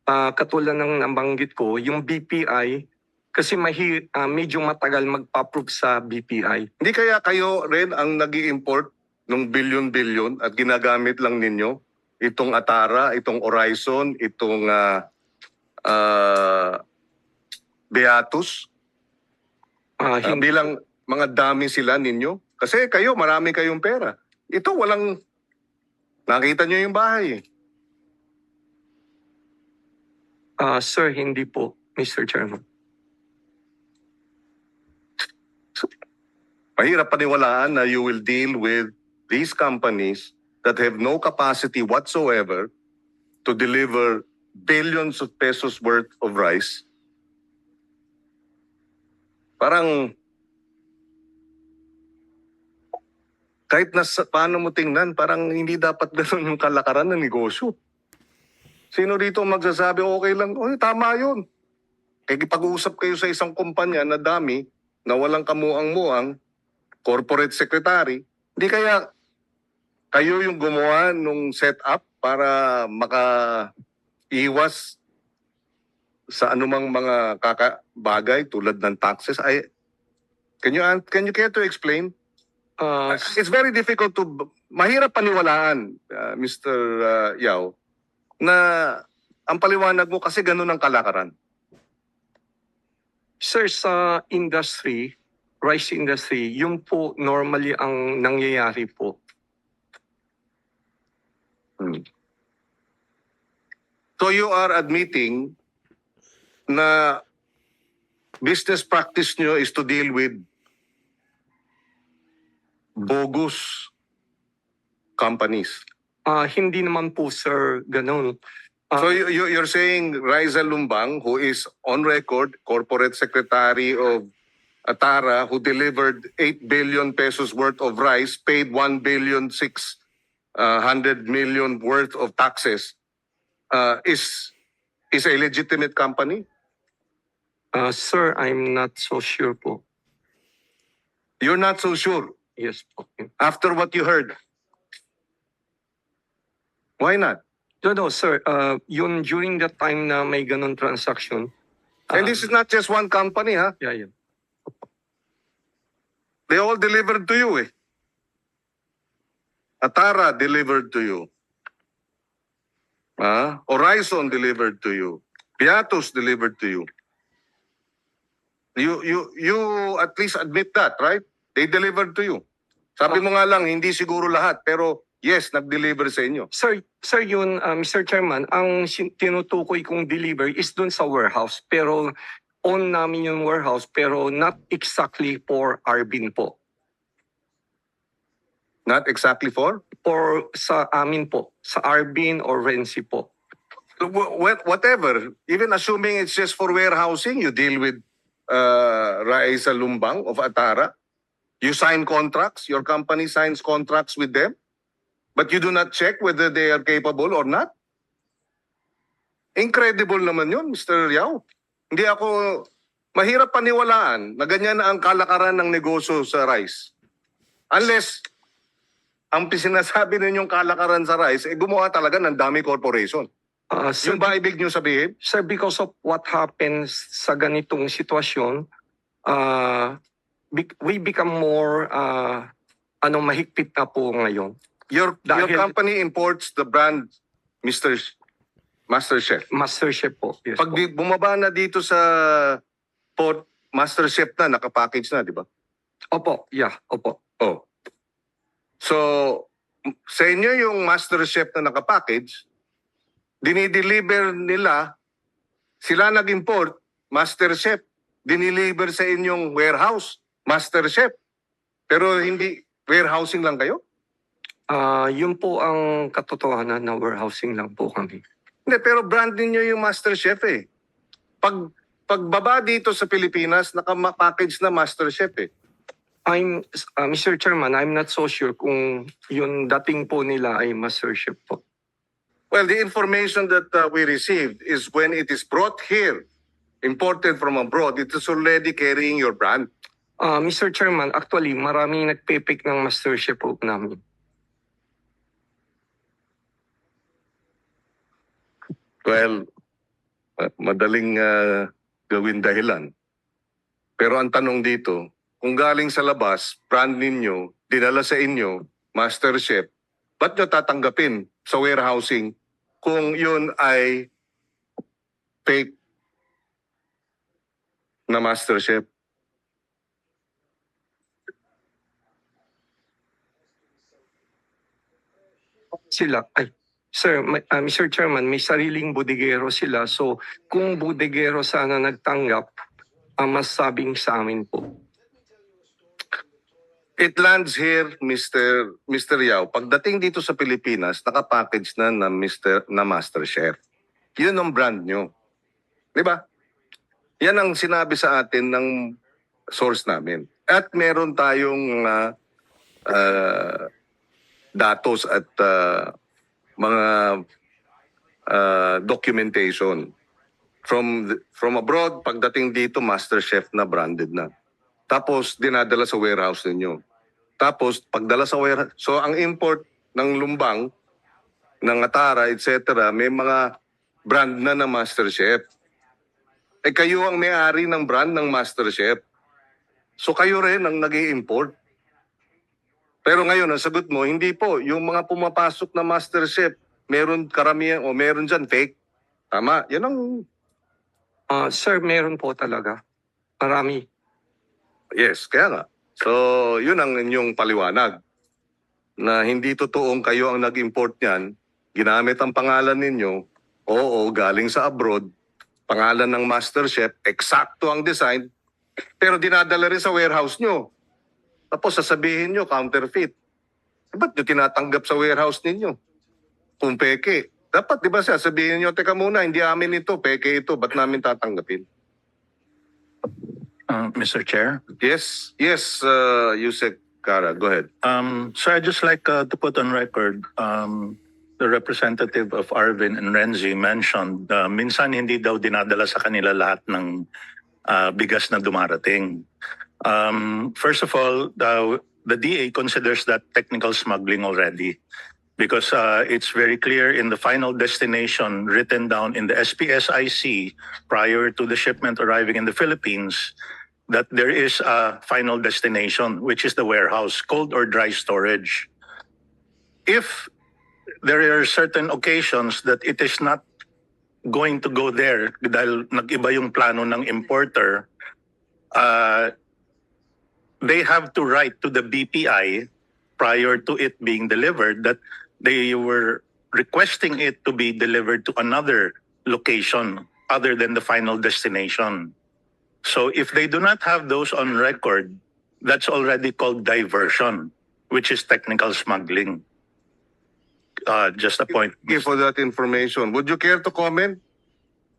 katulad ng nabanggit ko, yung BPI, kasi medyo matagal magpa-approve sa BPI. Hindi kaya kayo rin ang nag-i-import ng bilyon-bilyon at ginagamit lang ninyo itong Atara, itong Horizon, itong Beatus? Bilang mga dami sila ninyo? Kasi kayo, marami kayong pera. Ito, walang... Nakita nyo yung bahay. Sir, hindi po, Mr. Chairman. Mahirap paniwalaan na you will deal with these companies that have no capacity whatsoever to deliver billions of pesos worth of rice. Parang kahit paano mo tingnan, parang hindi dapat ganun yung kalakaran ng negosyo. Sino dito magsasabi, okay lang, tama yun. Kaya pag-uusap kayo sa isang kumpanya na dami, na walang kamuang-muang, corporate secretary, hindi kaya kayo yung gumawa nung setup para maka-iwas sa anumang mga bagay tulad ng taxes? Can you care to explain? It's very difficult to, mahirap paniwalaan, Mr. Yao, na ang paliwanag mo kasi ganun ang kalakaran. Sir, sa industry, rice industry, yun po normally ang nangyayari po. So you are admitting na business practice nyo is to deal with bogus companies. Hindi naman po, sir, ganun. So you're saying Raisa Lumbang, who is on record corporate secretary of Atara, who delivered 8 billion pesos worth of rice, paid 1,600,000,000 worth of taxes, is a legitimate company? Sir, I'm not so sure po. You're not so sure Yes po. after what you heard. Why not? No, sir. Yun during the time na may ganun transaction. And this is not just one company, ha? Yeah. They all delivered to you, eh. Atara delivered to you. Horizon delivered to you. Beatus delivered to you. You at least admit that, right? They delivered to you. Sabi mo nga lang, hindi siguro lahat, pero yes, nag-deliver sa inyo. Sir, yun, Mr. Chairman, ang tinutukoy kong deliver is dun sa warehouse. Pero own namin yung warehouse, pero not exactly for Arbin po. Not exactly for? Or sa amin po, sa Arbin or Renzi po. Whatever. Even assuming it's just for warehousing, you deal with Raisa Lumbang of Atara. You sign contracts, your company signs contracts with them, but you do not check whether they are capable or not. Incredible naman yun, Mr. Yao. Hindi ako, mahirap paniwalaan na ganyan na ang kalakaran ng negosyo sa rice. Unless, ang sinasabi ninyong kalakaran sa rice, gumawa talaga ng dami corporation. Sir, Yung ba ibig nyo sabihin? Sir, because of what happens sa ganitong sitwasyon, we become more mahigpit na po ngayon. Your Dahil- company imports the brand MasterChef. MasterChef po. Yes Pag po. bumaba na dito sa port, MasterChef na, nakapackage na, di ba? Opo, yeah, opo. Oh. So, sa inyo yung MasterChef na nakapackage, dinideliver nila, sila nag-import, MasterChef, dinideliver sa inyong warehouse, MasterChef. Pero hindi, warehousing lang kayo? Yun po ang katotohanan na warehousing lang po kami. Hindi, pero brand ninyo yung MasterChef eh. Pagbaba dito sa Pilipinas, naka-package na MasterChef eh. Mr. Chairman, I'm not so sure kung yung dating po nila ay MasterChef po. Well, the information that we received is when it is brought here, imported from abroad, it is already carrying your brand. Mr. Chairman, actually, maraming nagpipick ng MasterChef po namin. Well, madaling gawin dahilan. Pero ang tanong dito, kung galing sa labas, brand ninyo, dinala sa inyo, Master Chef, ba't nyo tatanggapin sa warehousing kung yun ay fake na Master Chef? Sila, sir, Mr. Chairman, may sariling bodegero sila. So kung bodegero sana nagtanggap, ang masabing sa amin po. It lands here, Mr. Yao. Pagdating dito sa Pilipinas, nakapackage na Master Chef. Yun ang brand nyo. Di ba? Yan ang sinabi sa atin ng source namin. At meron tayong datos at mga documentation. From abroad, pagdating dito, Master Chef na branded na. Tapos, dinadala sa warehouse ninyo. Tapos, pagdala sa warehouse, so ang import ng lumbang, ng Atara, etc., may mga brand na Master Chef. Eh kayo ang may-ari ng brand ng Master Chef. So kayo rin ang nag-i-import. Pero ngayon, ang sagot mo, hindi po. Yung mga pumapasok na Master Chef, meron karamihan o meron dyan fake. Tama. Yan ang... Sir, meron po talaga. Marami. Yes, kaya nga. So, yun ang inyong paliwanag. Na hindi totoong kayo ang nag-import niyan, ginamit ang pangalan ninyo, oo, galing sa abroad, pangalan ng Master Chef, eksakto ang design, pero dinadala rin sa warehouse nyo. Tapos sasabihin nyo, counterfeit. Ba't nyo tinatanggap sa warehouse ninyo? Kung peke. Dapat, di ba sasabihin nyo, teka muna, hindi amin ito, peke ito, ba't namin tatanggapin? Mr. Chair. Yes, Yusek Kara, go ahead. So I'd just like to put on record, the representative of Arvin and Renzi mentioned, minsan hindi daw dinadala sa kanila lahat ng bigas na dumarating. First of all, the DA considers that technical smuggling already because it's very clear in the final destination written down in the SPSIC prior to the shipment arriving in the Philippines that there is a final destination, which is the warehouse, cold or dry storage. If there are certain occasions that it is not going to go there dahil nag-iba yung plano ng importer, they have to write to the BPI prior to it being delivered that they were requesting it to be delivered to another location other than the final destination. So if they do not have those on record, that's already called diversion, which is technical smuggling. Just a point. Thank you for that information. Would you care to comment?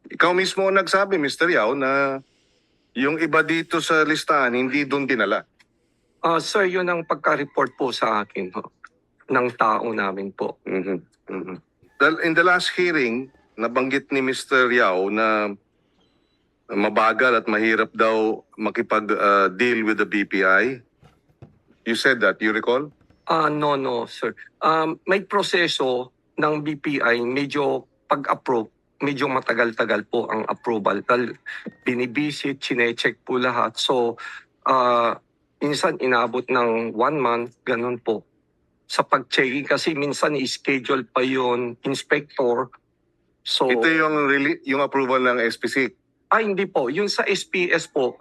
Ikaw mismo ang nagsabi, Mr. Yao, na yung iba dito sa listahan, hindi doon dinala. Sir, yun ang pagka-report po sa akin ng tao namin po. In the last hearing, nabanggit ni Mr. Yao na mabagal at mahirap daw makipag-deal with the BPI. You said that, you recall? No, sir. May proseso ng BPI, medyo pag-approve, medyo matagal-tagal po ang approval. Binibisit, chinecheck po lahat. So, minsan inabot ng 1 month, ganun po. Sa pag-checking kasi minsan i-schedule pa yon inspector. So, Ito yung approval ng SPC. hindi po. Yung sa SPS po,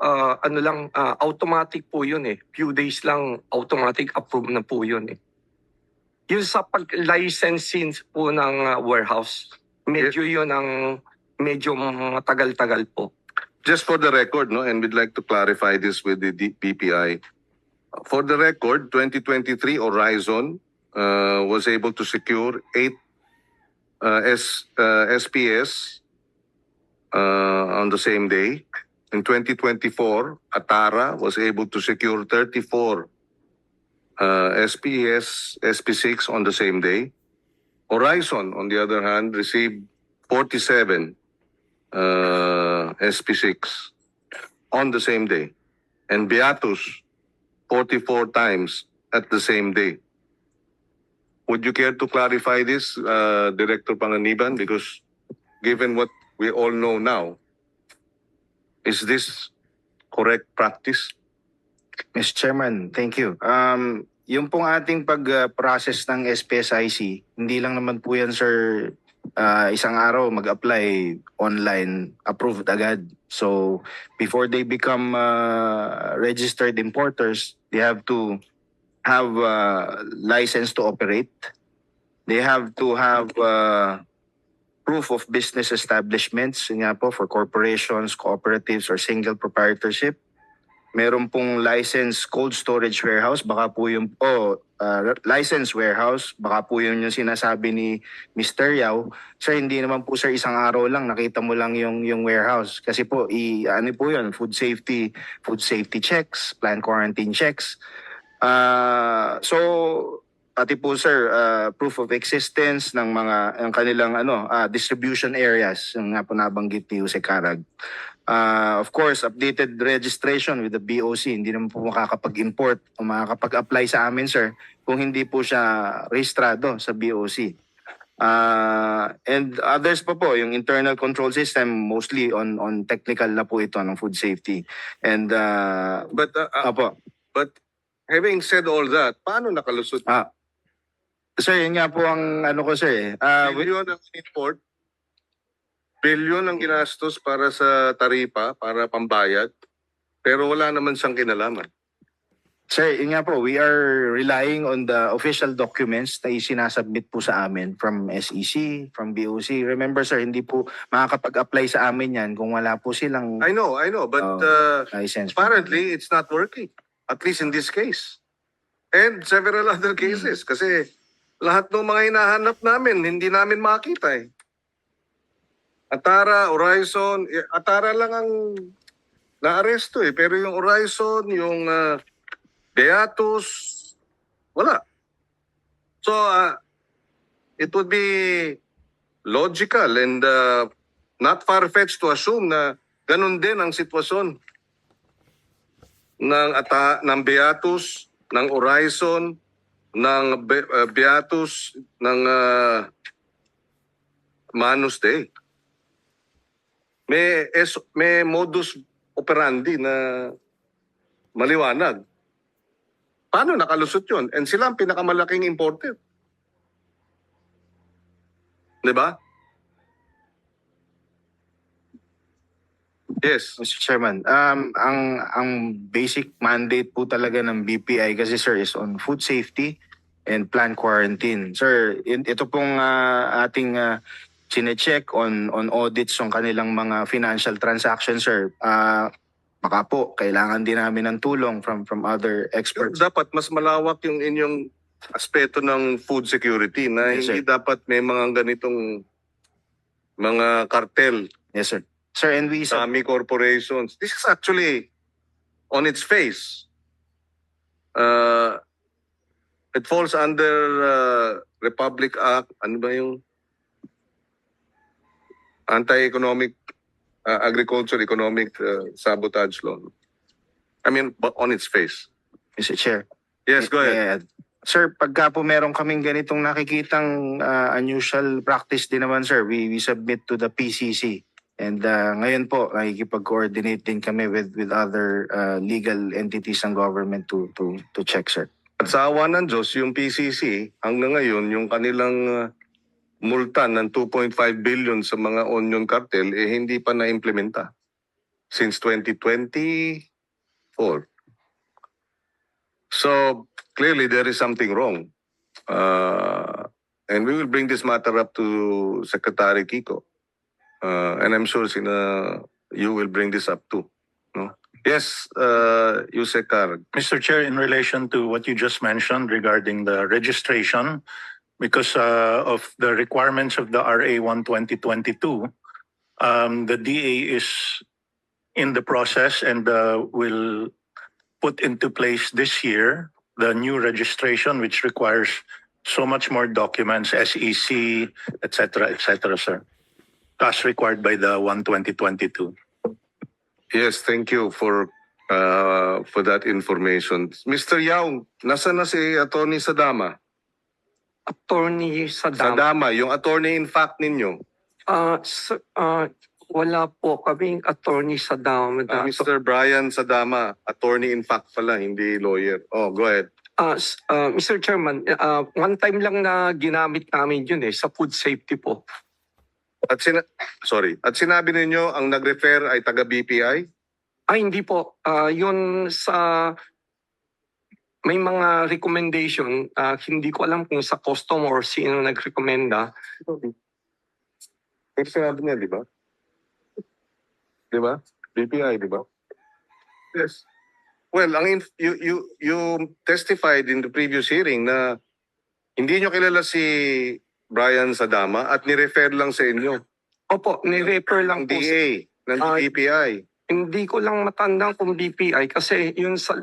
automatic po yun eh. Few days lang, automatic approve na po yun eh. Yung sa pag-licensing po ng warehouse, medyo yun ang medyo matagal-tagal po. Just for the record, no, and we'd like to clarify this with the BPI. For the record, 2023 Horizon was able to secure 8 SPS on the same day. In 2024, Atara was able to secure 34 SPS, SP6 on the same day. Horizon, on the other hand, received 47 SP6 on the same day. And Beatus, 44 times at the same day. Would you care to clarify this, Director Panganiban? Because given what we all know now. Is this correct practice? Mr. Chairman, thank you. Yung pong ating pag-process ng SPSIC, hindi lang naman po yan, sir, isang araw mag-apply online, approved agad. So, before they become registered importers, they have to have license to operate. They have to have proof of business establishments, yun nga po, for corporations, cooperatives, or single proprietorship. Meron pong license cold storage warehouse, baka po yung license warehouse, baka po yun yung sinasabi ni Mr. Yao. Sir, hindi naman po, sir, isang araw lang nakita mo lang yung warehouse kasi po ano po yun, food safety checks, plant quarantine checks. So pati po, sir, proof of existence ng mga ang kanilang distribution areas, yung nga po nabanggit ni Jose Carag. Of course, updated registration with the BOC. Hindi naman po makakapag-import o makakapag-apply sa amin, sir, kung hindi po siya rehistrado sa BOC. And others pa po, yung internal control system, mostly on technical na po ito ng food safety. And But having said all that, paano nakalusot? sir, yun nga po ang ano ko, sir. Billion ang import, billion ang ginastos para sa taripa, para pambayad, pero wala naman siyang kinalaman. Sir, yun nga po, we are relying on the official documents na isinasubmit po sa amin from SEC, from BOC. Remember, sir, hindi po makakapag-apply sa amin yan kung wala po silang I know, but license. apparently it's not working, at least in this case. And several other cases, kasi lahat ng mga hinahanap namin, hindi namin makita eh. Atara, Horizon, Atara lang ang naaresto eh, pero yung Horizon, yung Beatus, wala. So, it would be logical and not far-fetched to assume na ganun din ang sitwasyon ng Beatus, ng Horizon, ng Beatus, ng Manus Day. May modus operandi na maliwanag. Paano nakalusot yun? And sila ang pinakamalaking importer. Diba? Yes. Mr. Chairman, ang basic mandate po talaga ng BPI kasi, sir, is on food safety and plant quarantine. Sir, ito pong ating chine-check on audits ng kanilang mga financial transactions, sir. Baka po, kailangan din namin ng tulong from other experts. Dapat mas malawak yung inyong aspeto ng food security na Yes, hindi sir. dapat may mga ganitong mga cartel, Yes, sir. Sir, and we dami corporations. This is actually on its face. It falls under Republic Act, ano ba yung Anti-Economic Agriculture Economic Sabotage Law. I mean, but on its face. Mr. Chair. Yes, go ahead. Sir, pagka po meron kaming ganitong nakikitang unusual practice din naman, sir, we submit to the PCC. And ngayon po, nakikipag-coordinate din kami with other legal entities ng government to check, sir. At sa awa ng Diyos, yung PCC, hanggang ngayon, yung kanilang multa ng 2.5 billion sa mga onion cartel, hindi pa na-implementa. Since 2024. So, clearly there is something wrong. And we will bring this matter up to Secretary Kiko. And I'm sure you will bring this up too. No? Yes, Yusek Carag. Mr. Chair, in relation to what you just mentioned regarding the registration, because of the requirements of the RA 1/2022, the DA is in the process and will put into place this year the new registration, which requires so much more documents, SEC, etc., sir, as required by the 1/2022. Yes, thank you for that information. Mr. Yao, nasa na si Attorney Sadama? Attorney Sadam. Sadama, yung attorney in fact ninyo. wala po kaming attorney sa dama. Mr. Brian Sadama, attorney in fact pala, hindi lawyer. Oh, go ahead. Mr. Chairman, one time lang na ginamit namin yun sa food safety po. At sinabi ninyo ang nag-refer ay taga BPI? Ay, hindi po. Yun sa may mga recommendation, hindi ko alam kung sa custom or sino nag-recommenda. Pero sinabi niya, di ba? Di ba? BPI, di ba? Yes. Well, you testified in the previous hearing na hindi nyo kilala si Brian Sadama at ni-refer lang sa inyo. Opo, ni-refer lang Ng po. DA, ng BPI. Hindi ko lang matandang kung BPI kasi yun sa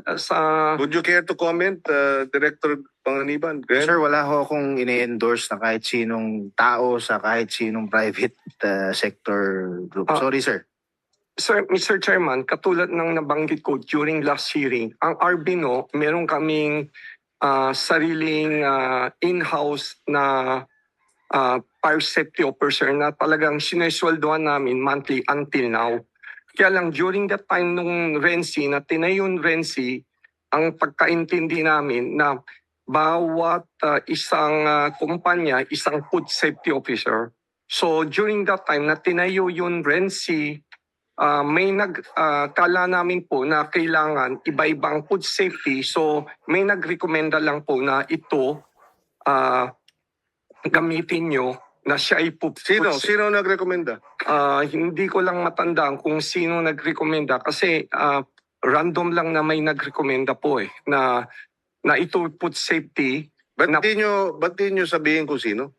Would you care to comment, Director Panganiban? Sir, wala ho akong ini-endorse na kahit sinong tao sa kahit sinong private sector group. Sorry, sir. Sir, Mr. Chairman, katulad ng nabanggit ko during last hearing, ang Arbino, meron kaming sariling in-house na fire safety officer na talagang sinesweldoan namin monthly until now. Kaya lang during that time nung Renzi, na tinayon Renzi, ang pagkaintindi namin na bawat isang kumpanya, isang food safety officer. So during that time na tinayo yung Renzi, may kala namin po na kailangan iba-ibang food safety. So may nagrekomenda lang po na ito gamitin nyo na siya ay Sino nagrekomenda? Hindi ko lang matandaan kung sino nagrekomenda kasi random lang na may nagrekomenda po na ito food safety. Ba't di nyo sabihin kung sino?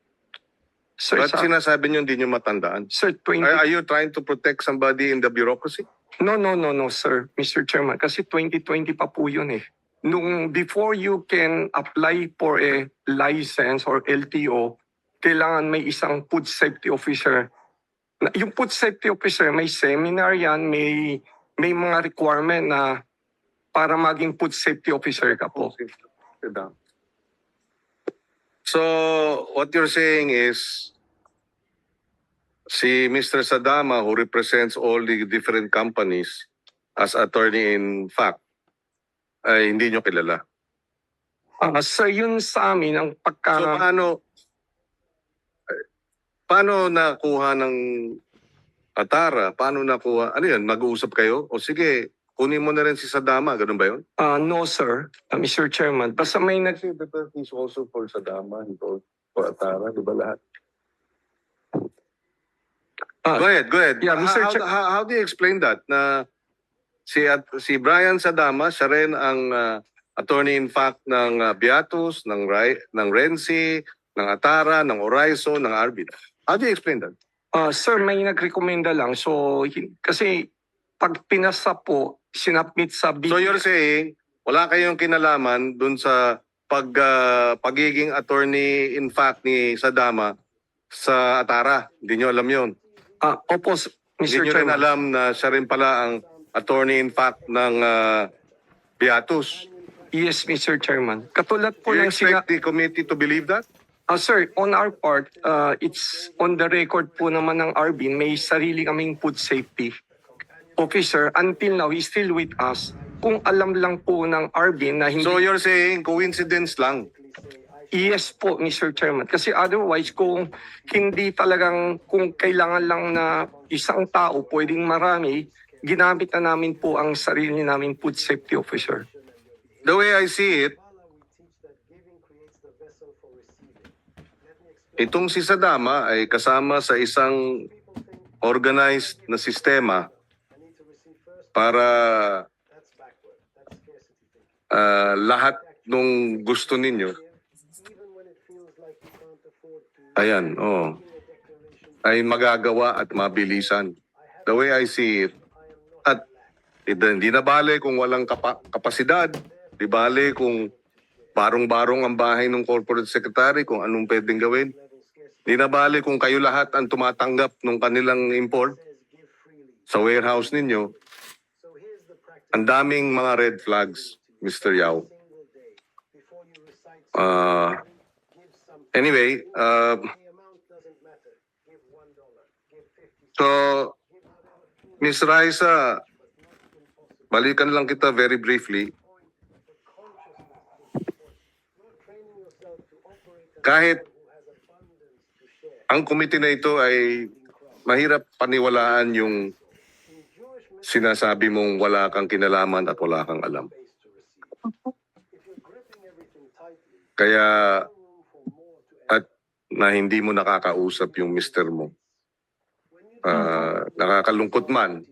Sir, Ba't sinasabi nyo hindi nyo matandaan? Sir, Are you trying to protect somebody in the bureaucracy? No, sir, Mr. Chairman. Kasi 2020 pa po yun Nung before you can apply for a license or LTO, kailangan may isang food safety officer. Yung food safety officer, may seminar yan, may mga requirement na para maging food safety officer ka po. So, what you're saying is, si Mr. Sadama, who represents all the different companies as attorney in fact, ay hindi nyo kilala. Sir, yun sa amin, ang So, paano nakuha ng Atara? Paano nakuha? Ano yan? Mag-uusap kayo? O sige, kunin mo na rin si Sadama. Ganun ba yun? No, sir, Mr. Chairman. Basta may He's also for Sadama, for Atara, di ba lahat? Go ahead. Yeah, Mr. How do you explain that? Na si Brian Sadama, siya rin ang attorney in fact ng Beatus, ng Renzi, ng Atara, ng Horizon, ng Arbit. How do you explain that? Sir, may nagrekomenda lang. So, kasi pag pinasa po, sinapit sa So you're saying, wala kayong kinalaman dun sa pagiging attorney in fact ni Sadama sa Atara. Hindi nyo alam yun. Opo, Hindi Mr. nyo rin Chairman. alam na siya rin pala ang attorney in fact ng Beatus. Yes, Mr. Chairman. Katulad po Do you ng expect the committee to believe that? Sir, on our part, it's on the record po naman ng Arbin, may sarili kaming food safety officer. Until now, he's still with us. Kung alam lang po ng Arbin na hindi... So you're saying coincidence lang? Yes po, Mr. Chairman. Kasi otherwise, kung hindi talagang, kung kailangan lang na isang tao, pwedeng marami, ginamit na namin po ang sarili namin food safety officer. The way I see it, itong si Sadama ay kasama sa isang organized na sistema para lahat nung gusto ninyo. Ayan, ay magagawa at mabilisan. The way I see it. At hindi na bale kung walang kapasidad. Di bale kung barong-barong ang bahay ng corporate secretary kung anong pwedeng gawin. Di na bale kung kayo lahat ang tumatanggap ng kanilang import sa warehouse ninyo. Ang daming mga red flags, Mr. Yao. Anyway, so Miss Raisa, balikan lang kita very briefly. Kahit ang committee na ito ay mahirap paniwalaan yung sinasabi mong wala kang kinalaman at wala kang alam. Kaya at na hindi mo nakakausap yung mister mo. Nakakalungkot man.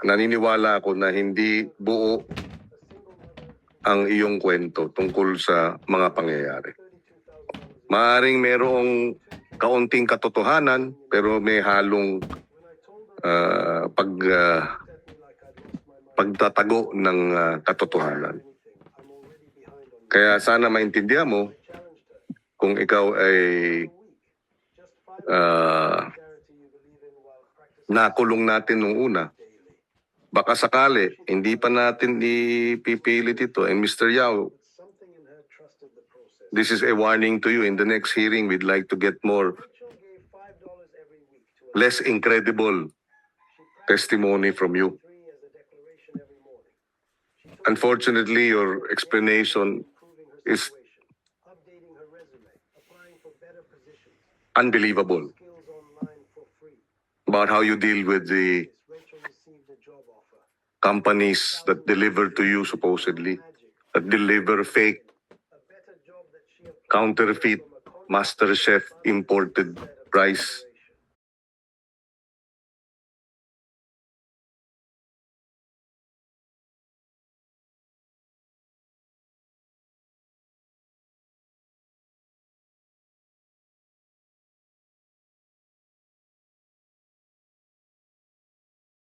Naniniwala ako na hindi buo ang iyong kwento tungkol sa mga pangyayari. Maaring merong kaunting katotohanan pero may halong pagtatago ng katotohanan. Kaya sana maintindihan mo kung ikaw ay nakulong natin nung una. Baka sakali, hindi pa natin ipipilit ito. And Mr. Yao, this is a warning to you. In the next hearing, we'd like to get less incredible testimony from you. Unfortunately, your explanation is unbelievable about how you deal with the companies that deliver to you supposedly, that deliver fake, counterfeit, MasterChef imported rice.